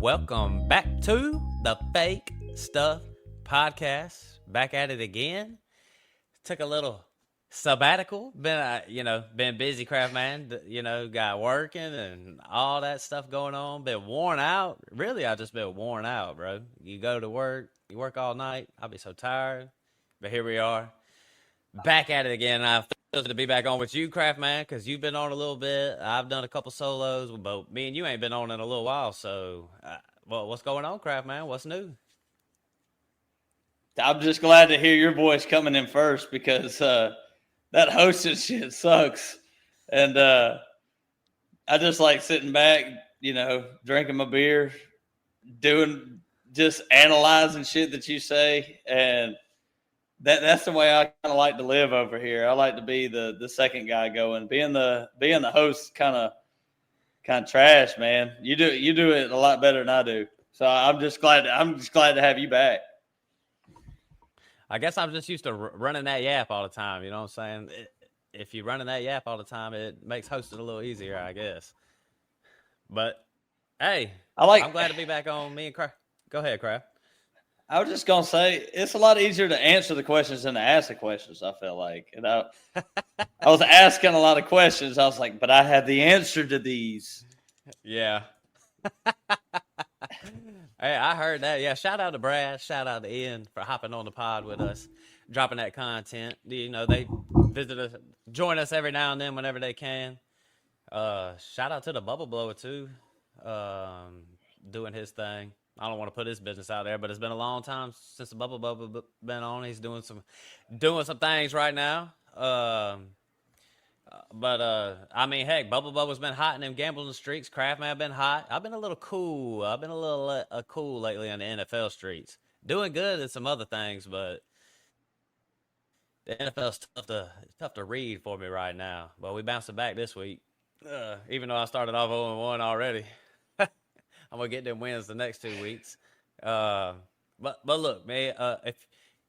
Welcome back to the Fake Stuff Podcast. Back at it again. Took a little sabbatical. Been busy, craft man. Got working and all that stuff going on. Been worn out. Really, I just been worn out, bro. You go to work, you work all night. I'll be so tired. But here we are, back at it again. I feel to be back on with you, craft man, because you've been on a little bit. I've done a couple solos, but me and you ain't been on in a little while. So, what's going on, craft man? What's new? I'm just glad to hear your voice coming in first because that hosting shit sucks. And I just like sitting back, drinking my beer, just analyzing shit that you say. And that's the way I kind of like to live over here. I like to be the second guy going. Being the host kind of trash, man. You do it a lot better than I do. So I'm just glad to have you back. I guess I'm just used to running that yap all the time. You know what I'm saying? If you're running that yap all the time, it makes hosting a little easier, I guess. But hey, I'm glad to be back on. Me and Kraft. Go ahead, Kraft. I was just gonna say it's a lot easier to answer the questions than to ask the questions. I feel like, I was asking a lot of questions. I was like, but I have the answer to these. Yeah. Hey, I heard that. Yeah, shout out to Brad. Shout out to Ian for hopping on the pod with us, dropping that content. They visit us, join us every now and then whenever they can. Shout out to the Bubble Blower too, doing his thing. I don't want to put his business out there, but it's been a long time since the Bubble Bubble been on. He's doing some things right now. Heck, Bubble Bubble's been hot in them gambling streets. Craftman been hot. I've been a little cool. I've been a little cool lately on the NFL streets. Doing good in some other things, but the NFL's tough to read for me right now. But we bouncing back this week, even though I started off 0-1 already. I'm gonna get them wins the next 2 weeks. But look, man,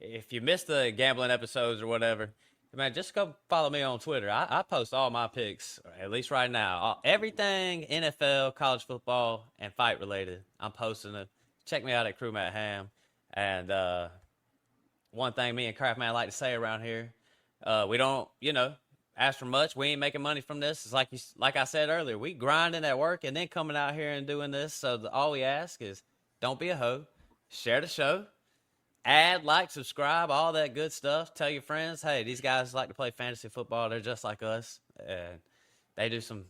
if you missed the gambling episodes or whatever, man, just go follow me on Twitter. I post all my picks, at least right now. Everything NFL, college football, and fight related. I'm posting it. Check me out at Crew Matt Hamm. And one thing me and Craftman like to say around here, we don't, ask for much. We ain't making money from this. It's like I said earlier, we grinding at work and then coming out here and doing this. So all we ask is don't be a hoe. Share the show. Add, like, subscribe, all that good stuff. Tell your friends, hey, these guys like to play fantasy football. They're just like us. And they do some,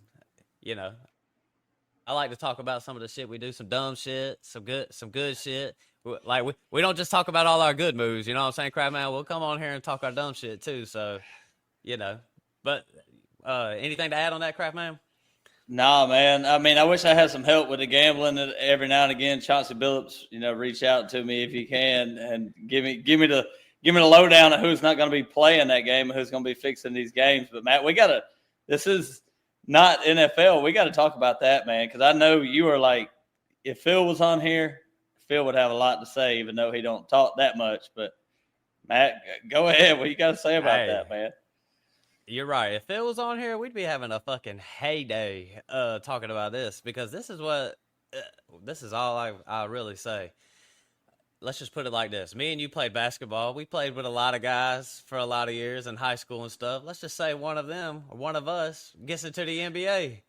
I like to talk about some of the shit we do, some dumb shit, some good shit. Like, we don't just talk about all our good moves, you know what I'm saying, Crab Man? We'll come on here and talk our dumb shit, too. So, But anything to add on that, Craft Man? Nah, man. I mean, I wish I had some help with the gambling every now and again. Chauncey Billups, reach out to me if you can and give me the lowdown of who's not going to be playing that game and who's going to be fixing these games. But Matt, this is not NFL. We got to talk about that, man, because I know you are like, if Phil was on here, Phil would have a lot to say, even though he don't talk that much. But Matt, go ahead. What you got to say about that, man? You're right. If Phil was on here, we'd be having a fucking heyday talking about this, because this is all I really say. Let's just put it like this. Me and you played basketball. We played with a lot of guys for a lot of years in high school and stuff. Let's just say one of them or one of us gets into the NBA.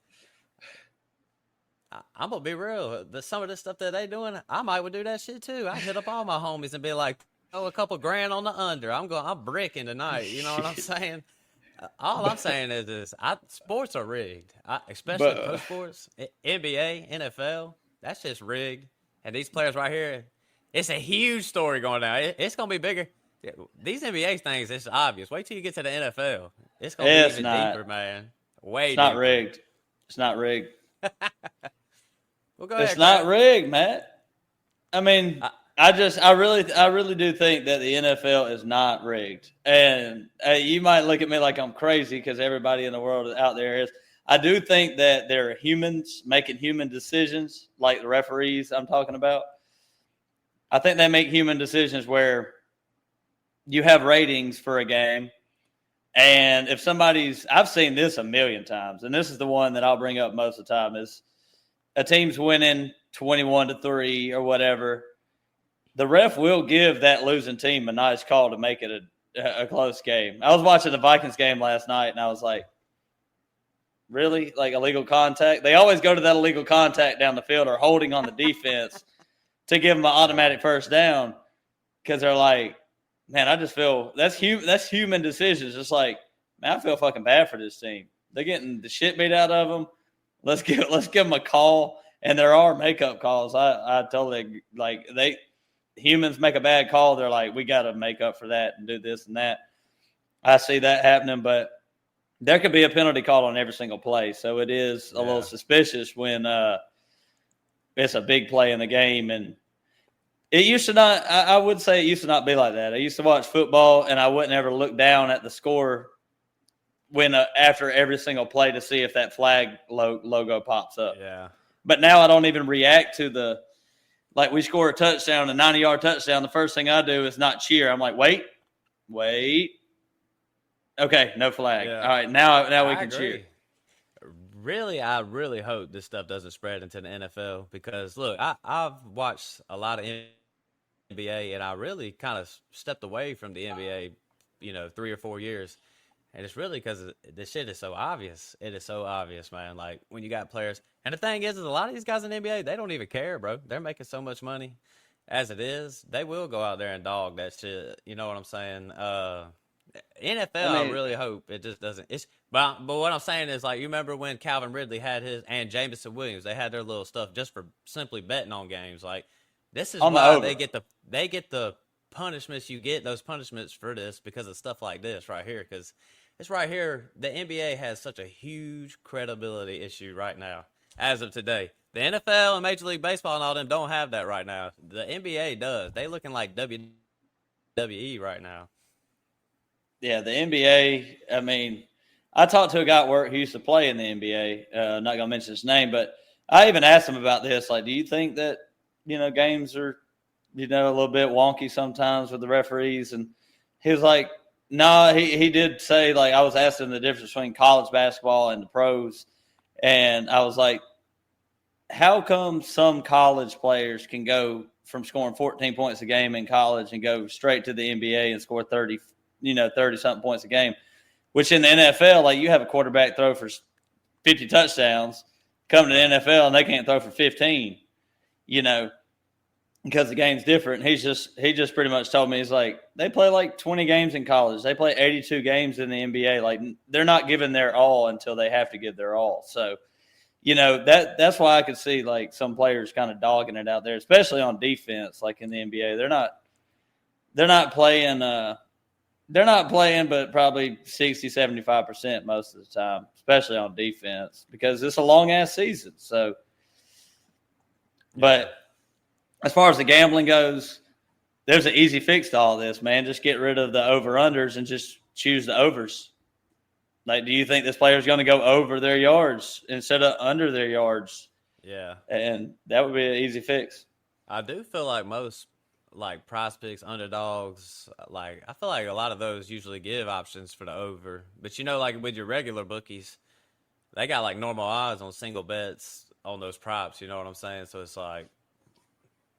I'm going to be real. Some of this stuff that they doing, I might would do that shit too. I hit up all my homies and be like, a couple grand on the under. I'm bricking tonight. You know what I'm saying? All I'm saying is this: sports are rigged, especially pro sports, NBA, NFL. That's just rigged. And these players right here, it's a huge story going down. It's going to be bigger. These NBA things, it's obvious. Wait till you get to the NFL. It's going to be even deeper, man. It's not rigged. It's not rigged. Well, go ahead. It's not rigged, Matt. I mean, I really do think that the NFL is not rigged. And you might look at me like I'm crazy because everybody in the world out there is. I do think that there are humans making human decisions, like the referees I'm talking about. I think they make human decisions where you have ratings for a game. And if I've seen this a million times, and this is the one that I'll bring up most of the time, is a team's winning 21-3 or whatever. The ref will give that losing team a nice call to make it a close game. I was watching the Vikings game last night, and I was like, really? Like illegal contact? They always go to that illegal contact down the field or holding on the defense to give them an automatic first down because they're like, man, I just feel that's human decisions. It's like, man, I feel fucking bad for this team. They're getting the shit beat out of them. Let's give them a call. And there are makeup calls. I totally like humans make a bad call. They're like, we got to make up for that and do this and that. I see that happening, but there could be a penalty called on every single play. So it is a little suspicious when it's a big play in the game. And it used to not, I would say it used to not be like that. I used to watch football and I wouldn't ever look down at the score when after every single play to see if that flag logo pops up. Yeah. But now I don't even react to like we score a touchdown, a 90-yard touchdown. The first thing I do is not cheer. I'm like, wait. Okay, no flag. Yeah. All right, now we can cheer. Really, I really hope this stuff doesn't spread into the NFL because, look, I've watched a lot of NBA, and I really kind of stepped away from the NBA, 3 or 4 years. And it's really because this shit is so obvious. It is so obvious, man. Like, when you got players. And the thing is a lot of these guys in the NBA, they don't even care, bro. They're making so much money as it is. They will go out there and dog that shit. You know what I'm saying? NFL, I really hope it just doesn't. But what I'm saying is, like, you remember when Calvin Ridley had his and Jameson Williams, they had their little stuff just for simply betting on games. Like, this is why they get the punishments you get, those punishments for this because of stuff like this right here. Because it's right here. The NBA has such a huge credibility issue right now, as of today. The NFL and Major League Baseball and all them don't have that right now. The NBA does. They looking like WWE right now. Yeah, the NBA, I mean, I talked to a guy at work who used to play in the NBA. Not going to mention his name, but I even asked him about this. Like, do you think that, games are, a little bit wonky sometimes with the referees? And he was like, no, he did say, like, I was asking the difference between college basketball and the pros. And I was like, how come some college players can go from scoring 14 points a game in college and go straight to the NBA and score 30-something points a game, which in the NFL, like, you have a quarterback throw for 50 touchdowns, come to the NFL and they can't throw for 15, because the game's different. He just pretty much told me, he's like, they play like 20 games in college. They play 82 games in the NBA. Like, they're not giving their all until they have to give their all. So, that's why I could see, like, some players kind of dogging it out there, especially on defense, like in the NBA. They're not playing but probably 60-75% most of the time, especially on defense, because it's a long-ass season. So, but as far as the gambling goes, there's an easy fix to all this, man. Just get rid of the over-unders and just choose the overs. Like, do you think this player is going to go over their yards instead of under their yards? Yeah. And that would be an easy fix. I do feel like most prize picks, underdogs, like, I feel like a lot of those usually give options for the over. But, like with your regular bookies, they got like normal odds on single bets on those props. You know what I'm saying? So it's like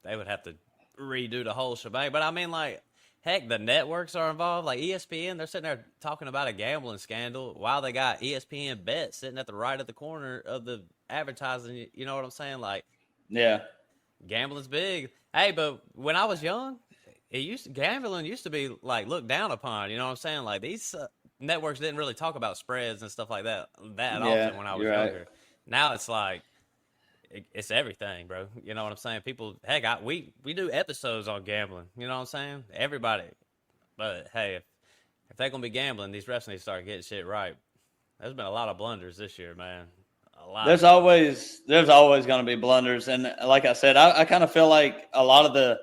they would have to redo the whole shebang. But I mean, like, heck, the networks are involved. Like ESPN, they're sitting there talking about a gambling scandal while they got ESPN Bet sitting at the right of the corner of the advertising. You know what I'm saying? Like, yeah, gambling's big. Hey, but when I was young, gambling used to be like looked down upon. You know what I'm saying? Like, these networks didn't really talk about spreads and stuff like that often when I was younger. Right. Now it's like it's everything, bro. You know what I'm saying? People, heck, we do episodes on gambling. You know what I'm saying? Everybody. But hey, if they're gonna be gambling, these refs need to start getting shit right. There's been a lot of blunders this year, man. There's always going to be blunders, and like I said, I kind of feel like a lot of the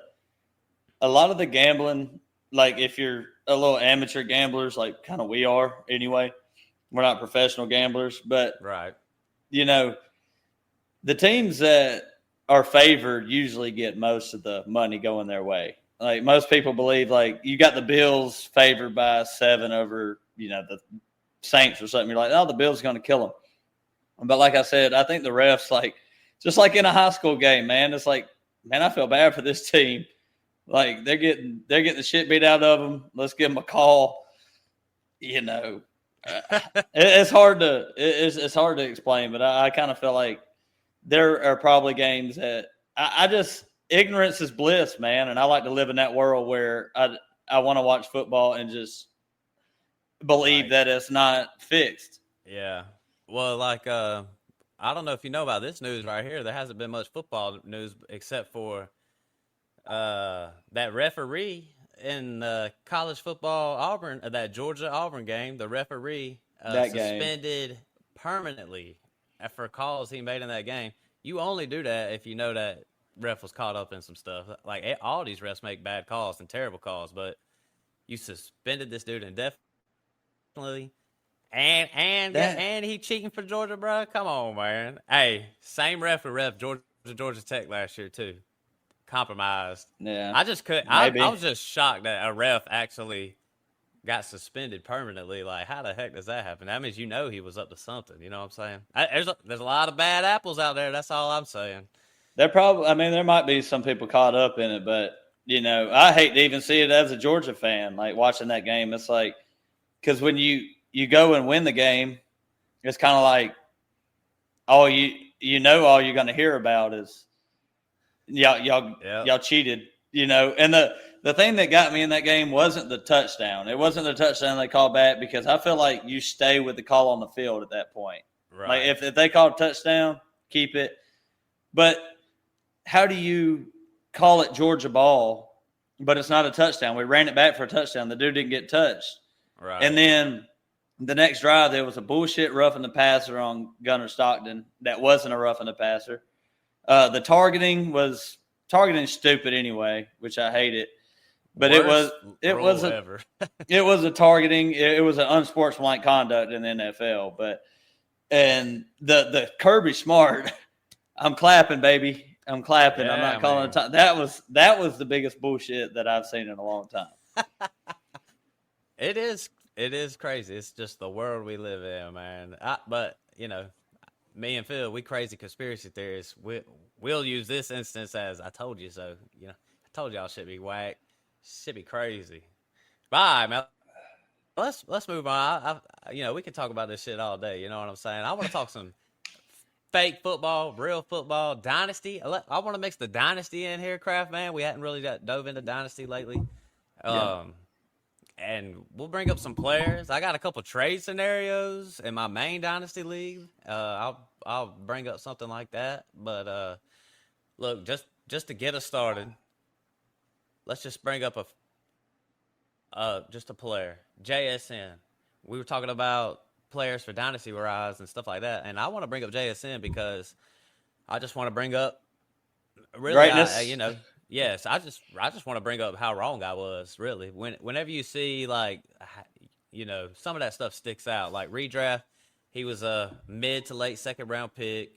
gambling, like if you're a little amateur gamblers, like kind of we are anyway, We're not professional gamblers, but Right. you know, the teams that are favored usually get most of the money going their way. Like most people believe, like you got the Bills favored by 7 over, the Saints or something. You're like, oh, the Bills are going to kill them. But like I said, I think the refs, like, just like in a high school game, man, it's like, man, I feel bad for this team. Like they're getting the shit beat out of them. Let's give them a call. It's hard to it's hard to explain, but I kind of feel like there are probably games that I just ignorance is bliss, man, and I like to live in that world where I want to watch football and just believe Right. that it's not fixed. Yeah. Well, like I don't know if you know about this news right here. There hasn't been much football news except for that referee in college football Auburn, that Georgia Auburn game. The referee That game. suspended permanently for calls he made in that game. You only do that if you know that ref was caught up in some stuff. Like all these refs make bad calls and terrible calls, but you suspended this dude indefinitely. And he cheating for Georgia, bro. Come on, man. Hey, same ref who ref Georgia Tech last year too. Compromised. Yeah, I just could. maybe. I was just shocked that a ref actually got suspended permanently. Like, how the heck does that happen? That means he was up to something. You know what I'm saying? There's a lot of bad apples out there. That's all I'm saying. There might be some people caught up in it, but I hate to even see it as a Georgia fan. Like watching that game, it's like because when you go and win the game, it's kind of like all you're going to hear about is y'all cheated, And the thing that got me in that game wasn't the touchdown. It wasn't the touchdown they called back because I feel like you stay with the call on the field at that point. Right. Like if they call a touchdown, keep it. But how do you call it Georgia ball, but it's not a touchdown? We ran it back for a touchdown. The dude didn't get touched. Right. And then the next drive, there was a bullshit roughing the passer on Gunnar Stockton that wasn't a roughing the passer. The targeting was stupid anyway, which I hate it. But it was a targeting. It was an unsportsmanlike conduct in the NFL. And the Kirby Smart, I'm clapping, baby. I'm clapping. Yeah, I'm not calling it time. That was the biggest bullshit that I've seen in a long time. It is crazy. It's just the world we live in, man. But me and Phil, we crazy conspiracy theorists. We'll use this instance as I told you so. I told y'all should be whack. Should be crazy. Bye, man. Let's move on. We can talk about this shit all day. You know what I'm saying? I want to talk some fake football, real football, Dynasty. I want to mix the Dynasty in here, Kraft, man. We hadn't really dove into Dynasty lately. Yeah. And we'll bring up some players. I got a couple trade scenarios in my main Dynasty league. I'll bring up something like that. But look, just to get us started, let's just bring up just a player, JSN. We were talking about players for Dynasty Rise and stuff like that, and I want to bring up JSN because I just want to bring up Greatness. Yes, I just want to bring up how wrong I was. Really, whenever you see some of that stuff sticks out. Like redraft, he was a mid to late second round pick.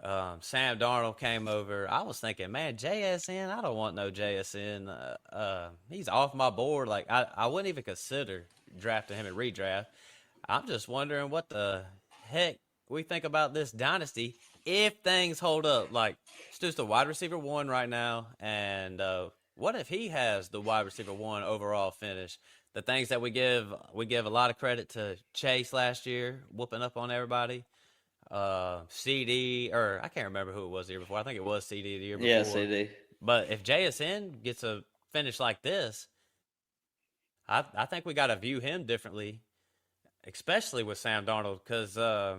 Sam Darnold came over. I was thinking, man, JSN, I don't want no JSN. He's off my board. Like I wouldn't even consider drafting him in redraft. I'm just wondering what the heck we think about this dynasty if things hold up. Like Stu's the wide receiver 1 right now, and what if he has the wide receiver 1 overall finish? The things that we give a lot of credit to Chase last year, whooping up on everybody. CD, or I can't remember who it was the year before. I think it was CD the year before. Yeah, CD. But if JSN gets a finish like this, I think we got to view him differently, especially with Sam Darnold, because I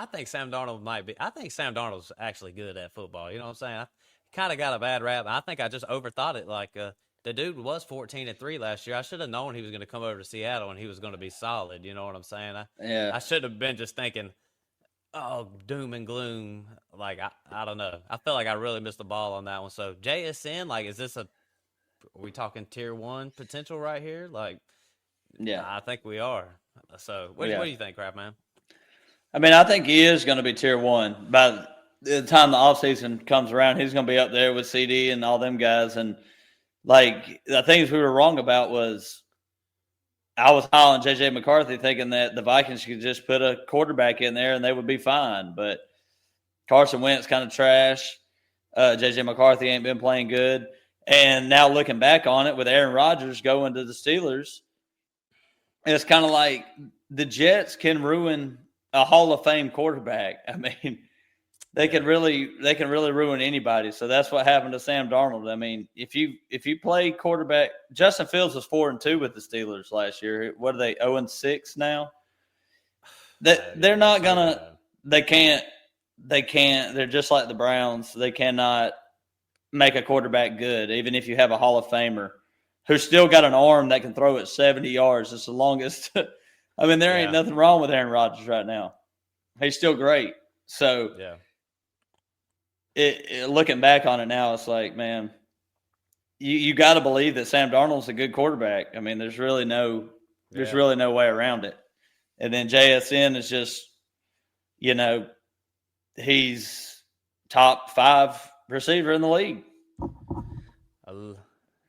think Sam Darnold's actually good at football. You know what I'm saying? I kind of got a bad rap. I think I just overthought it. Like the dude was 14-3 last year. I should have known he was going to come over to Seattle and he was going to be solid. You know what I'm saying? I should have been just thinking, oh, doom and gloom. Like I don't know. I felt like I really missed the ball on that one. So JSN, like, are we talking tier 1 potential right here? Like, yeah, I think we are. So, what do you think, Kraft man? I mean, I think he is going to be tier 1 by the time the offseason comes around. He's going to be up there with CD and all them guys. And like the things we were wrong about was I was high on JJ McCarthy, thinking that the Vikings could just put a quarterback in there and they would be fine. But Carson Wentz kind of trash. JJ McCarthy ain't been playing good. And now looking back on it with Aaron Rodgers going to the Steelers, it's kind of like the Jets can ruin a Hall of Fame quarterback. I mean, they can really ruin anybody. So that's what happened to Sam Darnold. I mean, if you play quarterback, Justin Fields was 4-2 with the Steelers last year. What are they, 0-6 now? They're not gonna. They can't. They're just like the Browns. They cannot make a quarterback good, even if you have a Hall of Famer who's still got an arm that can throw it 70 yards. It's the longest. I mean, there ain't nothing wrong with Aaron Rodgers right now. He's still great. So, looking back on it now, it's like, man, you got to believe that Sam Darnold's a good quarterback. I mean, there's really no way around it. And then JSN is just, he's top 5 receiver in the league.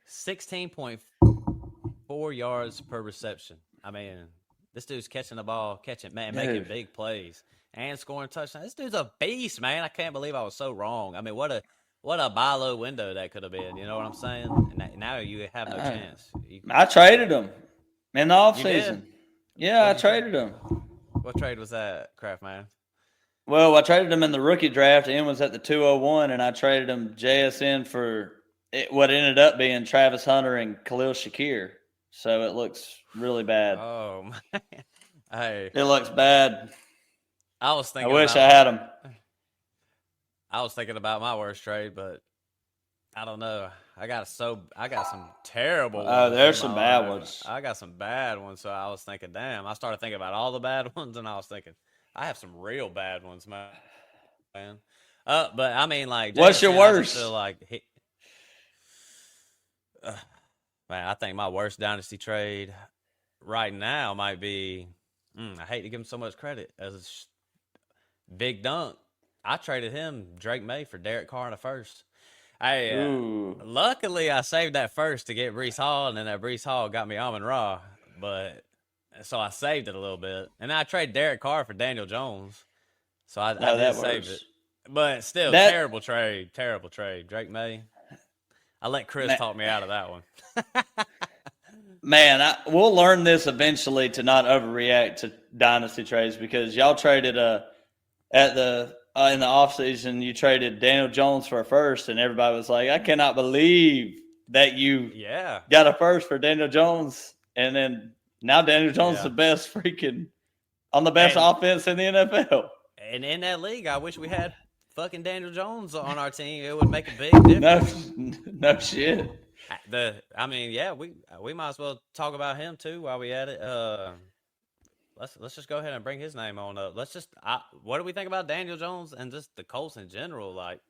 16.4 yards per reception. I mean, this dude's catching the ball, making big plays, and scoring touchdowns. This dude's a beast, man. I can't believe I was so wrong. I mean, what a buy low window that could have been. You know what I'm saying? And now you have no chance. I traded him in the offseason. Yeah, I traded him. What trade was that, Kraft man? Well, I traded him in the rookie draft. Ian was at the 201, and I traded him JSN for what ended up being Travis Hunter and Khalil Shakir. So it looks really bad. Oh, man. Hey. It looks bad. I wish I had him. I was thinking about my worst trade, but I don't know. I got some terrible ones. Oh, there's some bad ones. I got some bad ones, so I was thinking, damn. I started thinking about all the bad ones, and I was thinking, I have some real bad ones, man. But I mean, like, what's your worst? I feel like man, I think my worst dynasty trade right now might be. I hate to give him so much credit as Big Dunk. I traded him Drake May for Derek Carr in the first. Luckily, I saved that first to get Breece Hall, and then that Breece Hall got me Amon-Ra. But so I saved it a little bit, and then I traded Derek Carr for Daniel Jones. So I did save it, but still, terrible trade. Drake May. I let Chris talk me out of that one. Man, we'll learn this eventually to not overreact to dynasty trades, because y'all traded in the offseason, you traded Daniel Jones for a first, and everybody was like, I cannot believe that you got a first for Daniel Jones. And then now Daniel Jones is the best on the best offense in the NFL. And in that league, I wish we had fucking Daniel Jones on our team. It would make a big difference. No shit. We might as well talk about him too while we at it. Let's just go ahead and bring his name on up. What do we think about Daniel Jones and just the Colts in general? Like,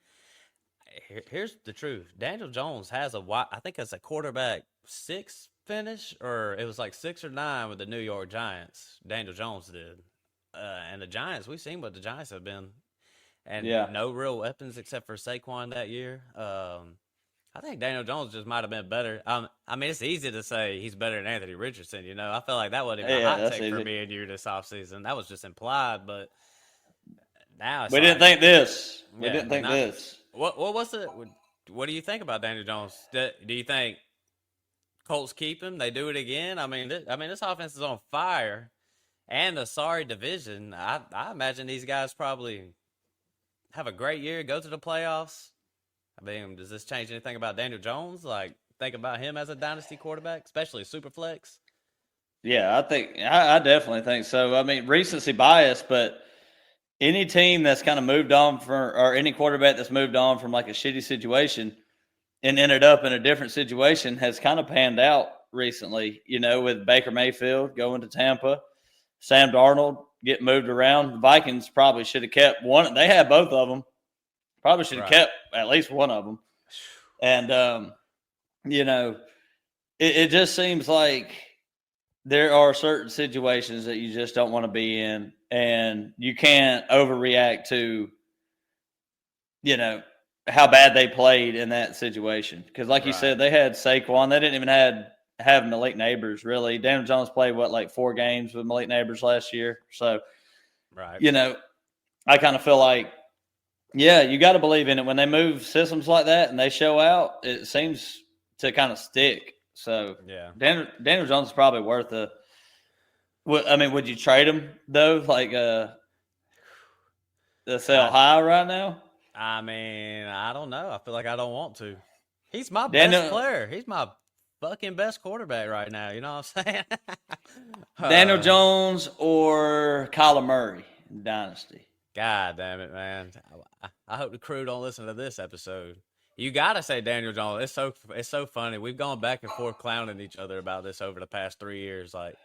here's the truth: Daniel Jones has I think it's a quarterback 6 finish, or it was like 6 or 9 with the New York Giants. Daniel Jones did, and the Giants. We've seen what the Giants have been, and no real weapons except for Saquon that year. I think Daniel Jones just might have been better. I mean, it's easy to say he's better than Anthony Richardson. You know, I feel like that wasn't even a hot take for me and you this offseason. That was just implied, but now we didn't think this. We didn't think this. What do you think about Daniel Jones? Do you think Colts keep him? They do it again? I mean, this offense is on fire, and a sorry division. I imagine these guys probably have a great year, go to the playoffs. I mean, does this change anything about Daniel Jones? Like, think about him as a dynasty quarterback, especially a super flex? Yeah, I definitely think so. I mean, recency bias, but any team that's kind of moved on or any quarterback that's moved on from like a shitty situation and ended up in a different situation has kind of panned out recently, with Baker Mayfield going to Tampa, Sam Darnold getting moved around. The Vikings probably should have kept one. They had both of them. Probably should have kept at least one of them. And, it just seems like there are certain situations that you just don't want to be in, and you can't overreact to, how bad they played in that situation. Because, like you Right. said, they had Saquon. They didn't even have Malik Neighbors, really. Daniel Jones played, like 4 games with Malik Neighbors last year. So, Right. I kind of feel like, yeah, you got to believe in it. When they move systems like that and they show out, it seems to kind of stick. So, Yeah. Daniel Jones is probably worth a – would you trade him, though? Like, the sell high right now? I mean, I don't know. I feel like I don't want to. He's my best Daniel player. He's my fucking best quarterback right now. You know what I'm saying? Daniel Jones or Kyler Murray in Dynasty? God damn it, man! I hope the crew don't listen to this episode. You gotta say Daniel Jones. It's so funny. We've gone back and forth clowning each other about this over the past 3 years. Like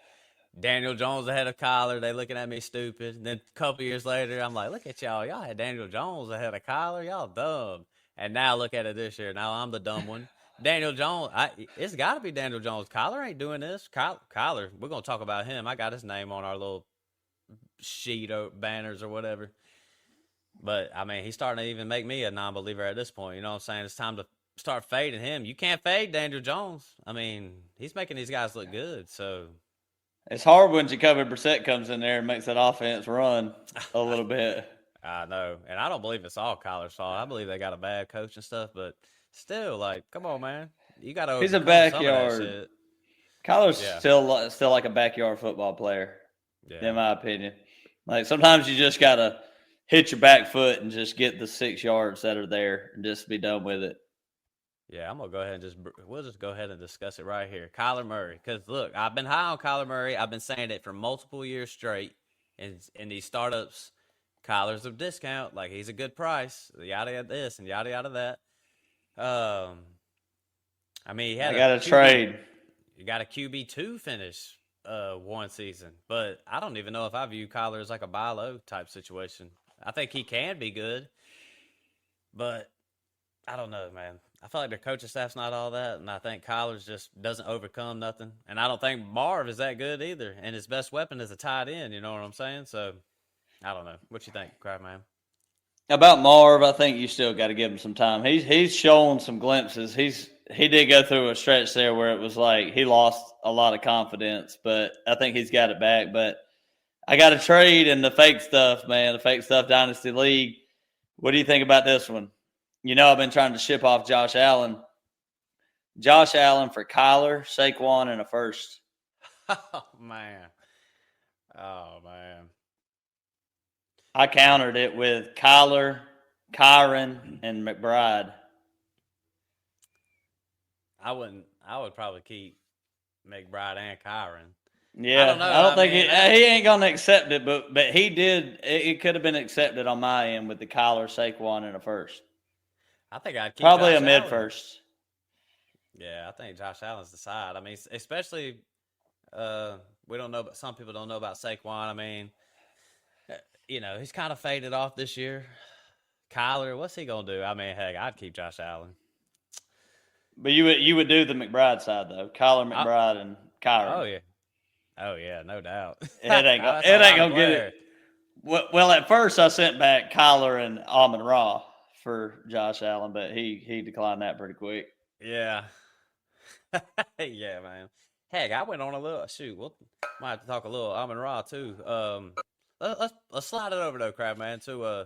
Daniel Jones ahead of Kyler. They looking at me stupid. And then a couple years later, I'm like, look at y'all. Y'all had Daniel Jones ahead of Kyler. Y'all dumb. And now look at it this year. Now I'm the dumb one. Daniel Jones. It's got to be Daniel Jones. Kyler ain't doing this. Kyler, we're going to talk about him. I got his name on our little sheet or banners or whatever. But, I mean, he's starting to even make me a non-believer at this point. You know what I'm saying? It's time to start fading him. You can't fade Daniel Jones. I mean, he's making these guys look good, so – it's hard when Jacoby Brissett comes in there and makes that offense run a little bit. I know. And I don't believe it's all Kyler's fault. I believe they got a bad coach and stuff, but still, like, come on, man. You got to He's a overcome some of that backyard. shit. Kyler's still like a backyard football player, in my opinion. Like, sometimes you just got to hit your back foot and just get the 6 yards that are there and just be done with it. Yeah, I'm gonna go ahead and we'll just go ahead and discuss it right here. Kyler Murray, because look, I've been high on Kyler Murray. I've been saying it for multiple years straight. In these startups, Kyler's a discount, like he's a good price. Yada yada this and yada yada that. I mean, I got a trade. You got a QB2 finish one season, but I don't even know if I view Kyler as like a buy low type situation. I think he can be good, but I don't know, man. I feel like their coaching staff's not all that, and I think Kyler's just doesn't overcome nothing. And I don't think Marv is that good either. And his best weapon is a tight end, you know what I'm saying? So, I don't know. What you think, Crabman? About Marv, I think you still got to give him some time. He's shown some glimpses. He did go through a stretch there where it was like he lost a lot of confidence, but I think he's got it back. But I got a trade and the fake stuff, man, the fake stuff Dynasty League. What do you think about this one? I've been trying to ship off Josh Allen. Josh Allen for Kyler, Saquon, and a first. Oh, man. I countered it with Kyler, Kyron, and McBride. I would probably keep McBride and Kyron. Yeah, I don't know. I don't think he ain't gonna accept it, but he did. It could have been accepted on my end with the Kyler, Saquon, and a first. I think I'd keep probably Josh a mid Allen. First. Yeah, I think Josh Allen's the side. I mean, especially we don't know, but some people don't know about Saquon. I mean, he's kind of faded off this year. Kyler, what's he gonna do? I mean, heck, I'd keep Josh Allen. But you would do the McBride side though, Kyler, McBride, and Kyron. Oh yeah, no doubt. It ain't gonna get it. Well, at first I sent back Kyler and Amon-Ra for Josh Allen, but he declined that pretty quick. Yeah. Yeah, man. Heck, I went on a little might have to talk a little Amon-Ra too. Let's slide it over though, Crab Man, to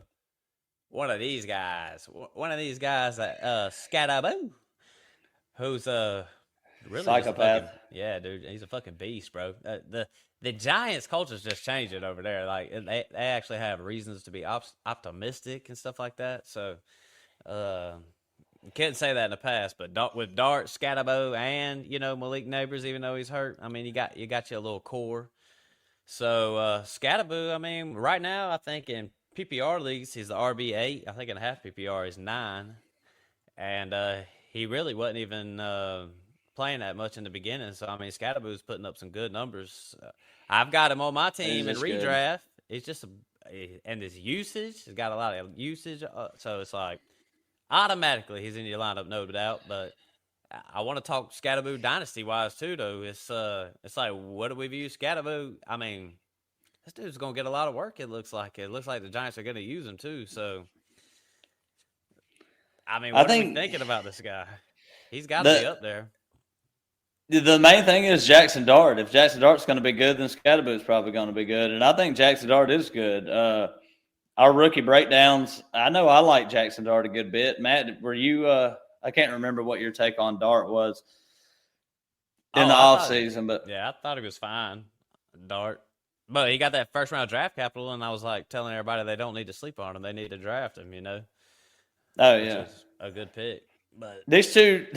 one of these guys. One of these guys that Scattaboo, who's really psychopath. Yeah, dude, he's a fucking beast, bro. The Giants culture's just changing over there. Like they actually have reasons to be optimistic and stuff like that. So, couldn't say that in the past, but with Dart, Scatabo, and Malik Neighbors, even though he's hurt, I mean you got your little core. So Scatabo, I mean, right now I think in PPR leagues he's the RB8. I think in half PPR he's 9, and he really wasn't even playing that much in the beginning. So I mean, Scattaboo's putting up some good numbers. I've got him on my team in redraft. Good. It's just and his usage, he's got a lot of usage. So it's like automatically he's in your lineup, no doubt. But I want to talk Scatterboo Dynasty wise too, though. It's like, what do we view Scatterboo? I mean, this dude's gonna get a lot of work. It looks like the Giants are gonna use him too. So, I mean, I what are we think thinking about this guy? He's got to be up there. the main thing is Jackson Dart. If Jackson Dart's going to be good, then Scatterboo's probably going to be good. And I think Jackson Dart is good. Our rookie breakdowns, I know I like Jackson Dart a good bit. Matt, were you I can't remember what your take on Dart was in the offseason, but yeah, I thought he was fine, Dart. But he got that first round draft capital, and I was like telling everybody they don't need to sleep on him. They need to draft him, Oh, which yeah. is a good pick. But these two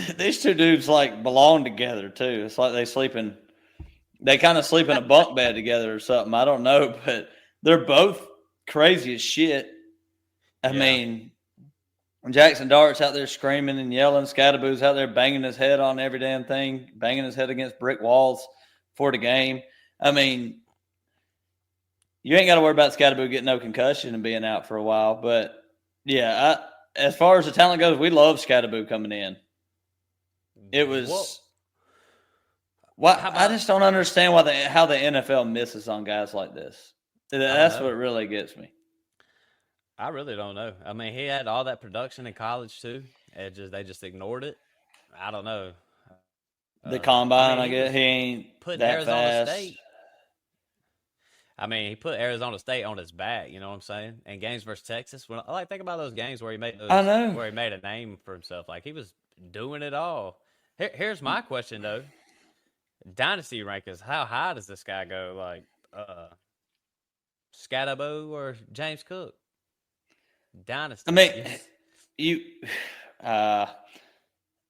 dudes like belong together too. It's like they kind of sleep in a bunk bed together or something. I don't know, but they're both crazy as shit. I mean, Jackson Dart's out there screaming and yelling. Scatterboo's out there banging his head on every damn thing, banging his head against brick walls for the game. I mean, you ain't got to worry about Scatterboo getting no concussion and being out for a while. But, yeah, as far as the talent goes, we love Scatterboo coming in. It was I just don't understand how the NFL misses on guys like this. That's what really gets me. I really don't know. I mean, he had all that production in college too. They just ignored it. I don't know. The combine, I guess he ain't put that Arizona fast. State. I mean, he put Arizona State on his back. You know what I'm saying? And games versus Texas. Think about those games where he made where he made a name for himself. Like he was doing it all. Here's my question though: Dynasty rankings. How high does this guy go? Like Scatterboo or James Cook? Dynasty. I mean,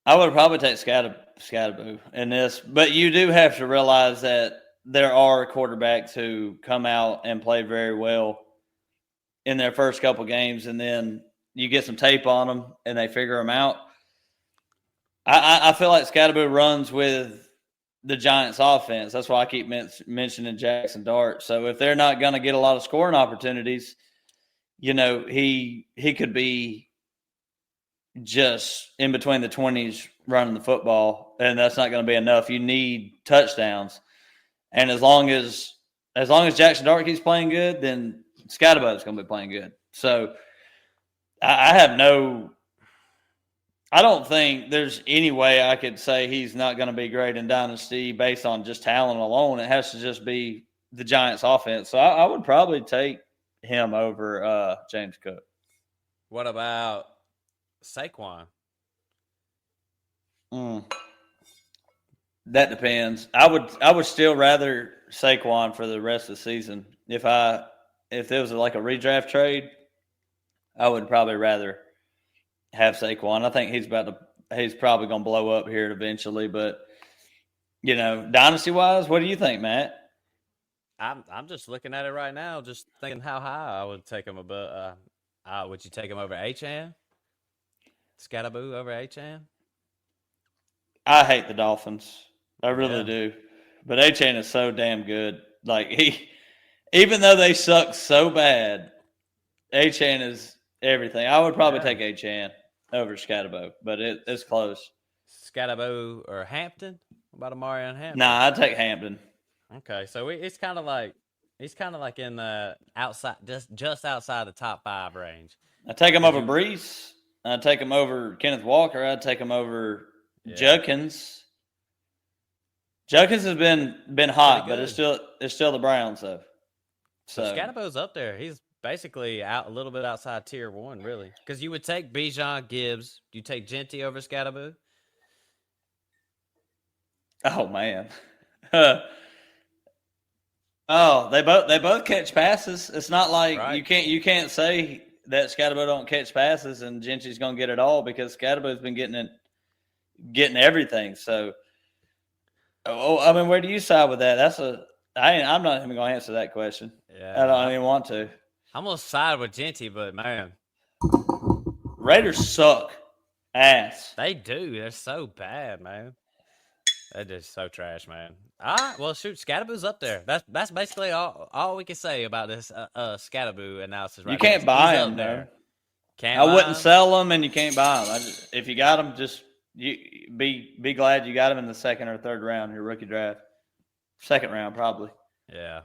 I would probably take Scatterboo in this, but you do have to realize that there are quarterbacks who come out and play very well in their first couple games, and then you get some tape on them and they figure them out. I feel like Scatterboo runs with the Giants offense. That's why I keep mentioning Jackson Dart. So if they're not going to get a lot of scoring opportunities, he could be just in between the 20s running the football, and that's not going to be enough. You need touchdowns. And as long as Jackson Dart keeps playing good, then Scatterboo's going to be playing good. So I don't think there's any way I could say he's not going to be great in Dynasty based on just talent alone. It has to just be the Giants' offense. So I would probably take him over James Cook. What about Saquon? That depends. I would still rather Saquon for the rest of the season. If there was like a redraft trade, I would probably rather have Saquon. I think he's probably going to blow up here eventually. But dynasty wise, what do you think, Matt? I'm just looking at it right now, just thinking how high I would take him above. Would you take him over Hamm? Scatterboo over Hamm? I hate the Dolphins. I really do. But Hamm is so damn good. Like even though they suck so bad, Hamm is everything. I would probably take Hamm over Scatterboo, but it's close. Scatterboo or Hampton? What about Amari and Hampton? Nah, I'd take Hampton. Okay, so it's kind of like in the outside, just outside the top 5 range. I'd take him over Brees. I'd take him over Kenneth Walker. I'd take him over Judkins. Judkins has been hot, but it's still the Browns though. So Scatterboo's up there. He's basically a little bit outside tier 1, really, because you would take Bijan, Gibbs. Do you take Genty over Scatterboo? Oh man. They both catch passes. It's not like you can't say that Scatterboo don't catch passes and Genty's gonna get it all, because Scatterboo's been getting everything. So, I mean, where do you side with that? I'm not even gonna answer that question. Yeah, I don't even want to. I'm gonna side with Genty, but man, Raiders suck ass. They do. They're so bad, man. They're just so trash, man. All right, well, shoot, Scatterboo's up there. That's basically all we can say about this Scatterboo analysis. You can't buy them there. I wouldn't sell them, and you can't buy them. If you got them, just you be glad you got him in the second or third round, your rookie draft. Second round, probably. Yeah.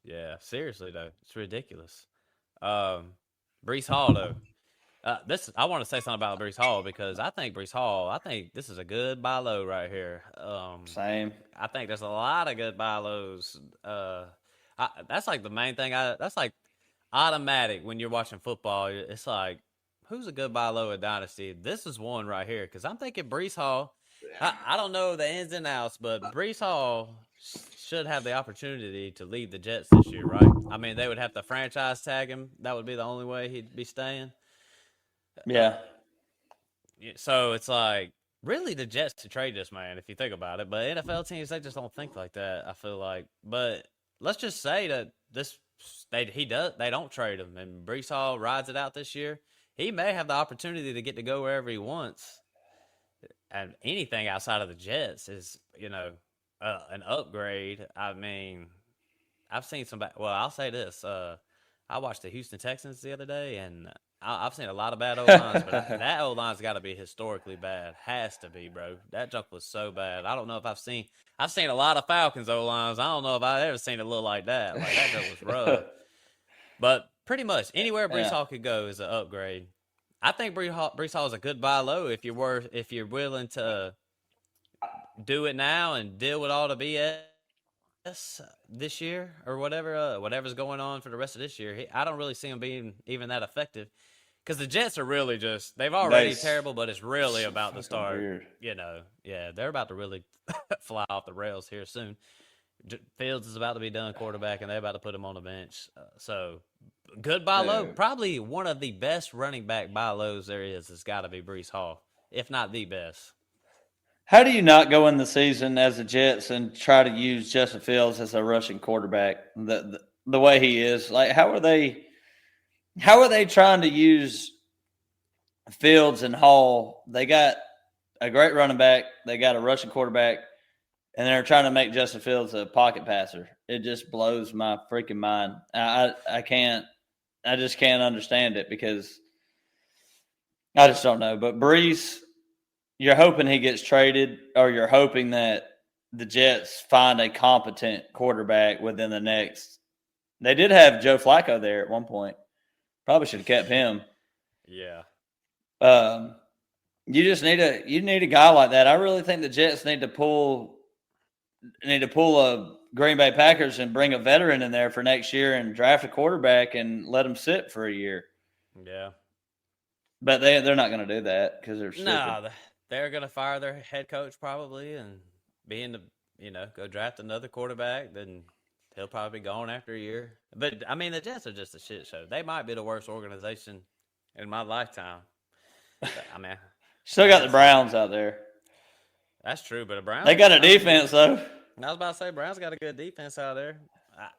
Yeah. Seriously though, it's ridiculous. Brees Hall though. I want to say something about Brees Hall because I think this is a good buy low right here. Same. I think there's a lot of good buy lows. That's like the main thing. That's like automatic when you're watching football. It's like, who's a good buy low at Dynasty? This is one right here because I'm thinking Brees Hall. I don't know the ins and outs, but Brees Hall should have the opportunity to lead the Jets this year, right? I mean, they would have to franchise tag him. That would be the only way he'd be staying. Yeah. So it's like, really the Jets to trade this man, if you think about it. But NFL teams, they just don't think like that, I feel like. But let's just say that they don't trade him, and Brees Hall rides it out this year. He may have the opportunity to get to go wherever he wants. And anything outside of the Jets is, an upgrade. I mean, I've seen some. Well, I'll say this: I watched the Houston Texans the other day, and I've seen a lot of bad O lines, but that O line's got to be historically bad. Has to be, bro. That junk was so bad. I don't know if I've seen a lot of Falcons O lines. I don't know if I've ever seen it look like that. Like that junk was rough. But pretty much anywhere Brees Hall could go is an upgrade. I think Brees Hall is a good buy low if you're willing to do it now and deal with all the BS this year or whatever's going on for the rest of this year. I don't really see him being even that effective because the Jets are really they've already terrible, but it's really about to start. Weird. They're about to really fly off the rails here soon. Fields is about to be done quarterback, and they're about to put him on the bench. So good buy low. Probably one of the best running back buy lows there is. Has got to be Brees Hall, if not the best. How do you not go in the season as the Jets and try to use Justin Fields as a rushing quarterback the way he is? Like, how are they trying to use Fields and Hall? They got a great running back. They got a rushing quarterback. And they're trying to make Justin Fields a pocket passer. It just blows my freaking mind. I just can't understand it because I just don't know. But Brees, you're hoping he gets traded, or you're hoping that the Jets find a competent quarterback within the next. They did have Joe Flacco there at one point. Probably should have kept him. Yeah. You just need a guy like that. I really think the Jets need to pull a Green Bay Packers and bring a veteran in there for next year and draft a quarterback and let him sit for a year. Yeah. But they're not going to do that because they're stupid. No, they're going to fire their head coach probably and go draft another quarterback. Then he'll probably be gone after a year. But, I mean, the Jets are just a shit show. They might be the worst organization in my lifetime. But, I mean, still got the Browns out there. That's true, but the Browns. They got a defense, though. I was about to say, Browns got a good defense out there.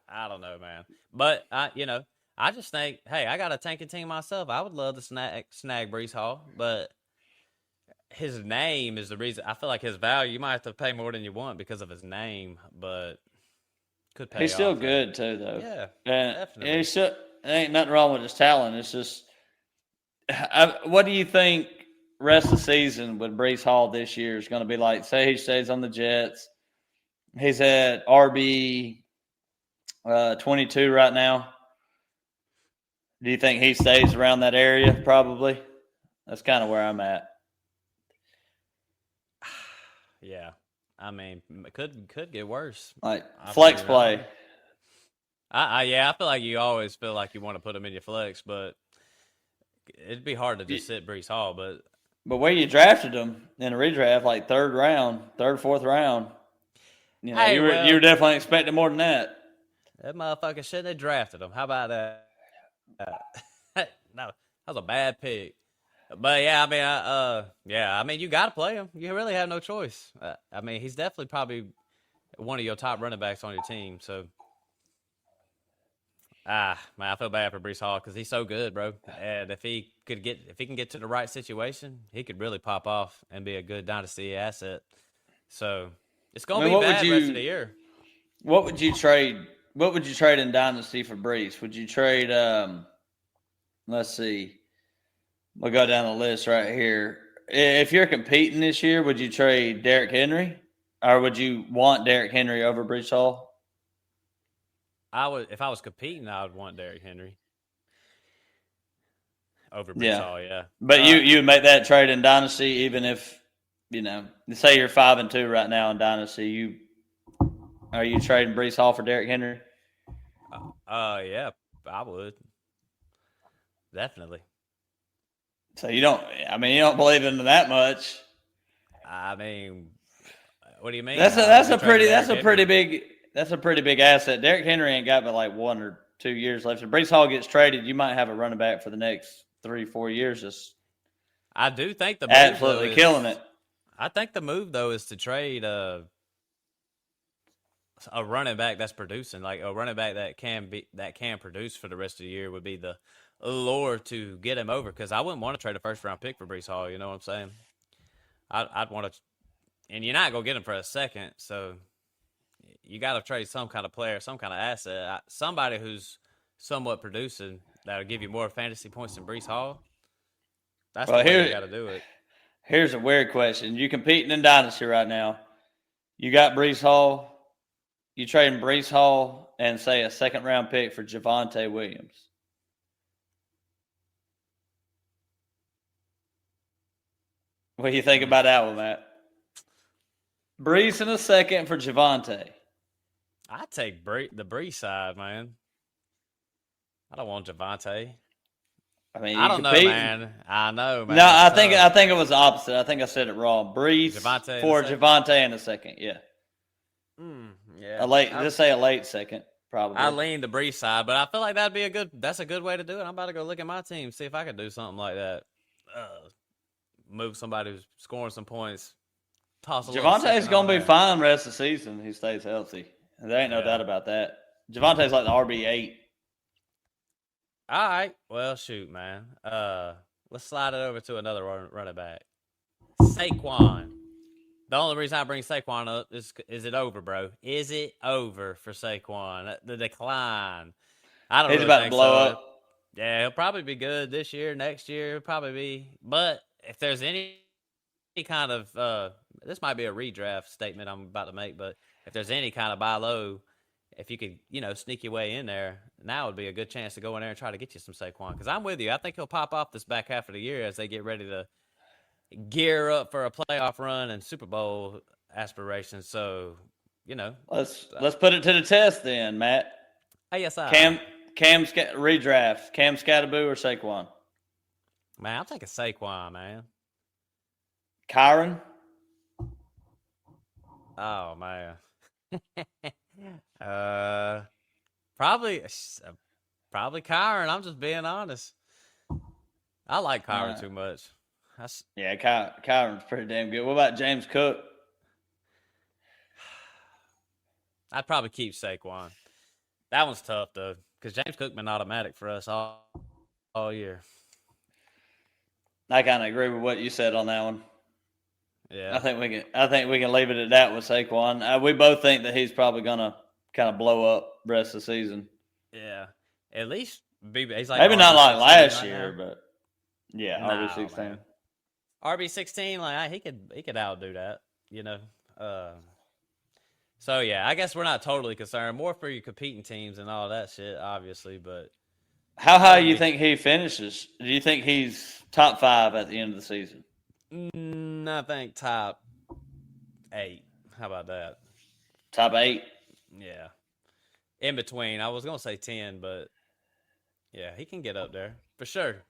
I don't know, man. But, I just think, hey, I got a tanking team myself. I would love to snag Brees Hall, but his name is the reason. I feel like his value, you might have to pay more than you want because of his name, but could pay He's off. Still good, too, though. Yeah, definitely. There ain't nothing wrong with his talent. It's just, what do you think rest of the season with Brees Hall this year is going to be like? Say he stays on the Jets. He's at RB 22 right now. Do you think he stays around that area? Probably. That's kind of where I'm at. Yeah. I mean, it could get worse. Like flex play. I feel like you always feel like you want to put him in your flex, but it'd be hard to just sit Brees Hall. But where you drafted him in a redraft, like third, fourth round, you were definitely expecting more than that. That motherfucker shouldn't have drafted him. How about that? No, that was a bad pick. But I mean, you got to play him. You really have no choice. I mean, he's definitely probably one of your top running backs on your team. So, man, I feel bad for Brees Hall because he's so good, bro. And if he can get to the right situation, he could really pop off and be a good dynasty asset. So it's gonna be bad rest of the year. What would you trade? What would you trade in dynasty for Brees? Would you trade? Let's see. We'll go down the list right here. if you're competing this year, would you trade Derrick Henry, or would you want Derrick Henry over Brees Hall? If I was competing, I would want Derrick Henry over Brees Yeah, Hall. Yeah. but you would make that trade in Dynasty, even if say you're 5-2 right now in Dynasty. Are you trading Brees Hall for Derrick Henry? Yeah, I would definitely. So you don't. I mean, you don't believe in him that much. I mean, what do you mean? That's a pretty big asset. Derrick Henry ain't got but like 1 or 2 years left. If Brees Hall gets traded, you might have a running back for the next 3-4 years. Just I do think the absolutely killing it. I think the move though is to trade a running back that's producing, like a running back that can produce for the rest of the year would be the lure to get him over. Because I wouldn't want to trade a first round pick for Brees Hall. You know what I'm saying? I'd want to, and you're not gonna get him for a second, so you got to trade some kind of player, some kind of asset, somebody who's somewhat producing that'll give you more fantasy points than Brees Hall. That's the way you got to do it. Here's a weird question: you competing in Dynasty right now? You got Brees Hall. You trading Brees Hall and say a second round pick for Javonte Williams. What do you think about that one, Matt? Brees in a second for Javonte. I take the Brees side, man. I don't want Javonte. I mean, I don't know, man. I know, man. No, I think it was the opposite. I think I said it wrong. Brees for Javonte in a second. Yeah. Yeah. Just say a late second, probably. I lean the Brees side, but I feel like that's a good way to do it. I'm about to go look at my team, see if I can do something like that. Move somebody who's scoring some points. Javonte's going to be fine the rest of the season. He stays healthy. There ain't no doubt about that. Javonte's like the RB8. All right. Well, shoot, man. Let's slide it over to another running back. Saquon. The only reason I bring Saquon up is it over, bro? Is it over for Saquon? The decline. I don't He's really about think to blow so. up. Yeah, he'll probably be good this year, next year, probably be. But if there's any kind of this might be a redraft statement I'm about to make, but if there's any kind of buy low, if you could, sneak your way in there, now would be a good chance to go in there and try to get you some Saquon. Because I'm with you. I think he'll pop off this back half of the year as they get ready to gear up for a playoff run and Super Bowl aspirations. So, let's put it to the test then, Matt. Yes, Cam redraft. Cam Scatterboo or Saquon? Man, I'm taking Saquon, man. Kyron? Oh man. Probably Kyron. I'm just being honest. I like Kyron too much. Yeah, Kyron's pretty damn good. What about James Cook? I'd probably keep Saquon. That one's tough though, because James Cook been automatic for us all year. I kind of agree with what you said on that one. Yeah, I think we can leave it at that with Saquon. We both think that he's probably gonna kind of blow up the rest of the season. Yeah, at least he's like maybe not like last year, but yeah, RB16. RB16, like he could outdo that, So yeah, I guess we're not totally concerned. More for your competing teams and all that shit, obviously. But how high do you think he finishes? Do you think he's top 5 at the end of the season? I think top 8. How about that? Top 8? Yeah. In between. I was gonna say 10, but yeah, he can get up there for sure.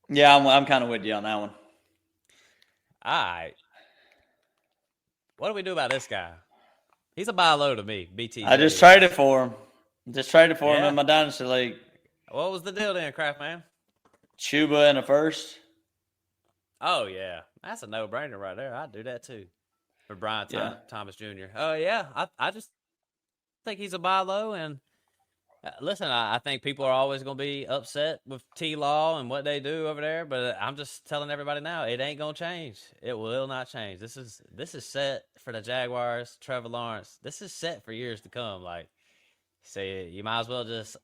Yeah, I'm kind of with you on that one. All right. What do we do about this guy? He's a buy low to me, BT. I just traded for him. Him in my Dynasty League. What was the deal then, Kraft Man? Chuba in a first. Oh, yeah. That's a no-brainer right there. I'd do that too for Brian Thomas Jr. Oh, yeah. I just think he's a buy low. And listen, I think people are always going to be upset with T-Law and what they do over there. But I'm just telling everybody now, it ain't going to change. It will not change. This is set for the Jaguars, Trevor Lawrence. This is set for years to come. Like, say, you might as well just,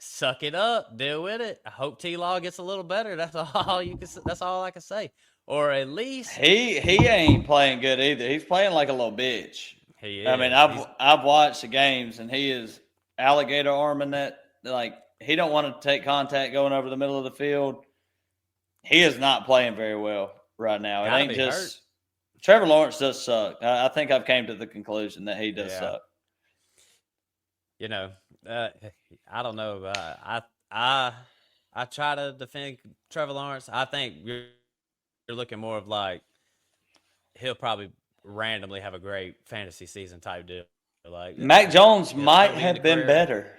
suck it up, deal with it. I hope T-Law gets a little better. That's all you can. That's all I can say. Or at least He ain't playing good either. He's playing like a little bitch. he I mean, is. I've watched the games, and he is alligator arming that. Like, he don't want to take contact going over the middle of the field. He is not playing very well right now. It Gotta ain't be just hurt. Trevor Lawrence does suck. I think I've came to the conclusion that he does Yeah. suck. You know, I don't know. I try to defend Trevor Lawrence. I think you're looking more of like he'll probably randomly have a great fantasy season type deal. Like Mac Jones might early in have the been career. better.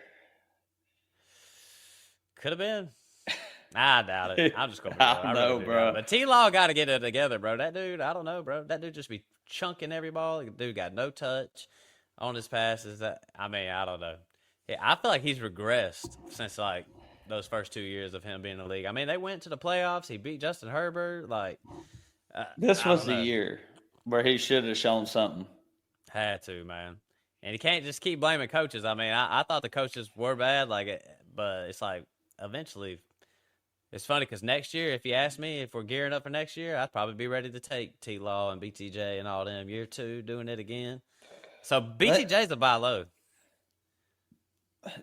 Could have been. I doubt it. I'm just gonna be real. I know, really bro. But T-Law got to get it together, bro. That dude, I don't know, bro. That dude just be chunking every ball. Dude got no touch on his passes. I mean, I don't know. Yeah, I feel like he's regressed since like those first 2 years of him being in the league. I mean, they went to the playoffs. He beat Justin Herbert. Like This I was don't the know. year where he should have shown something. Had to, man. And you can't just keep blaming coaches. I mean, I thought the coaches were bad, but it's like eventually. It's funny because next year, if you ask me if we're gearing up for next year, I'd probably be ready to take T-Law and BTJ and all them year 2 doing it again. So BTJ's a buy low.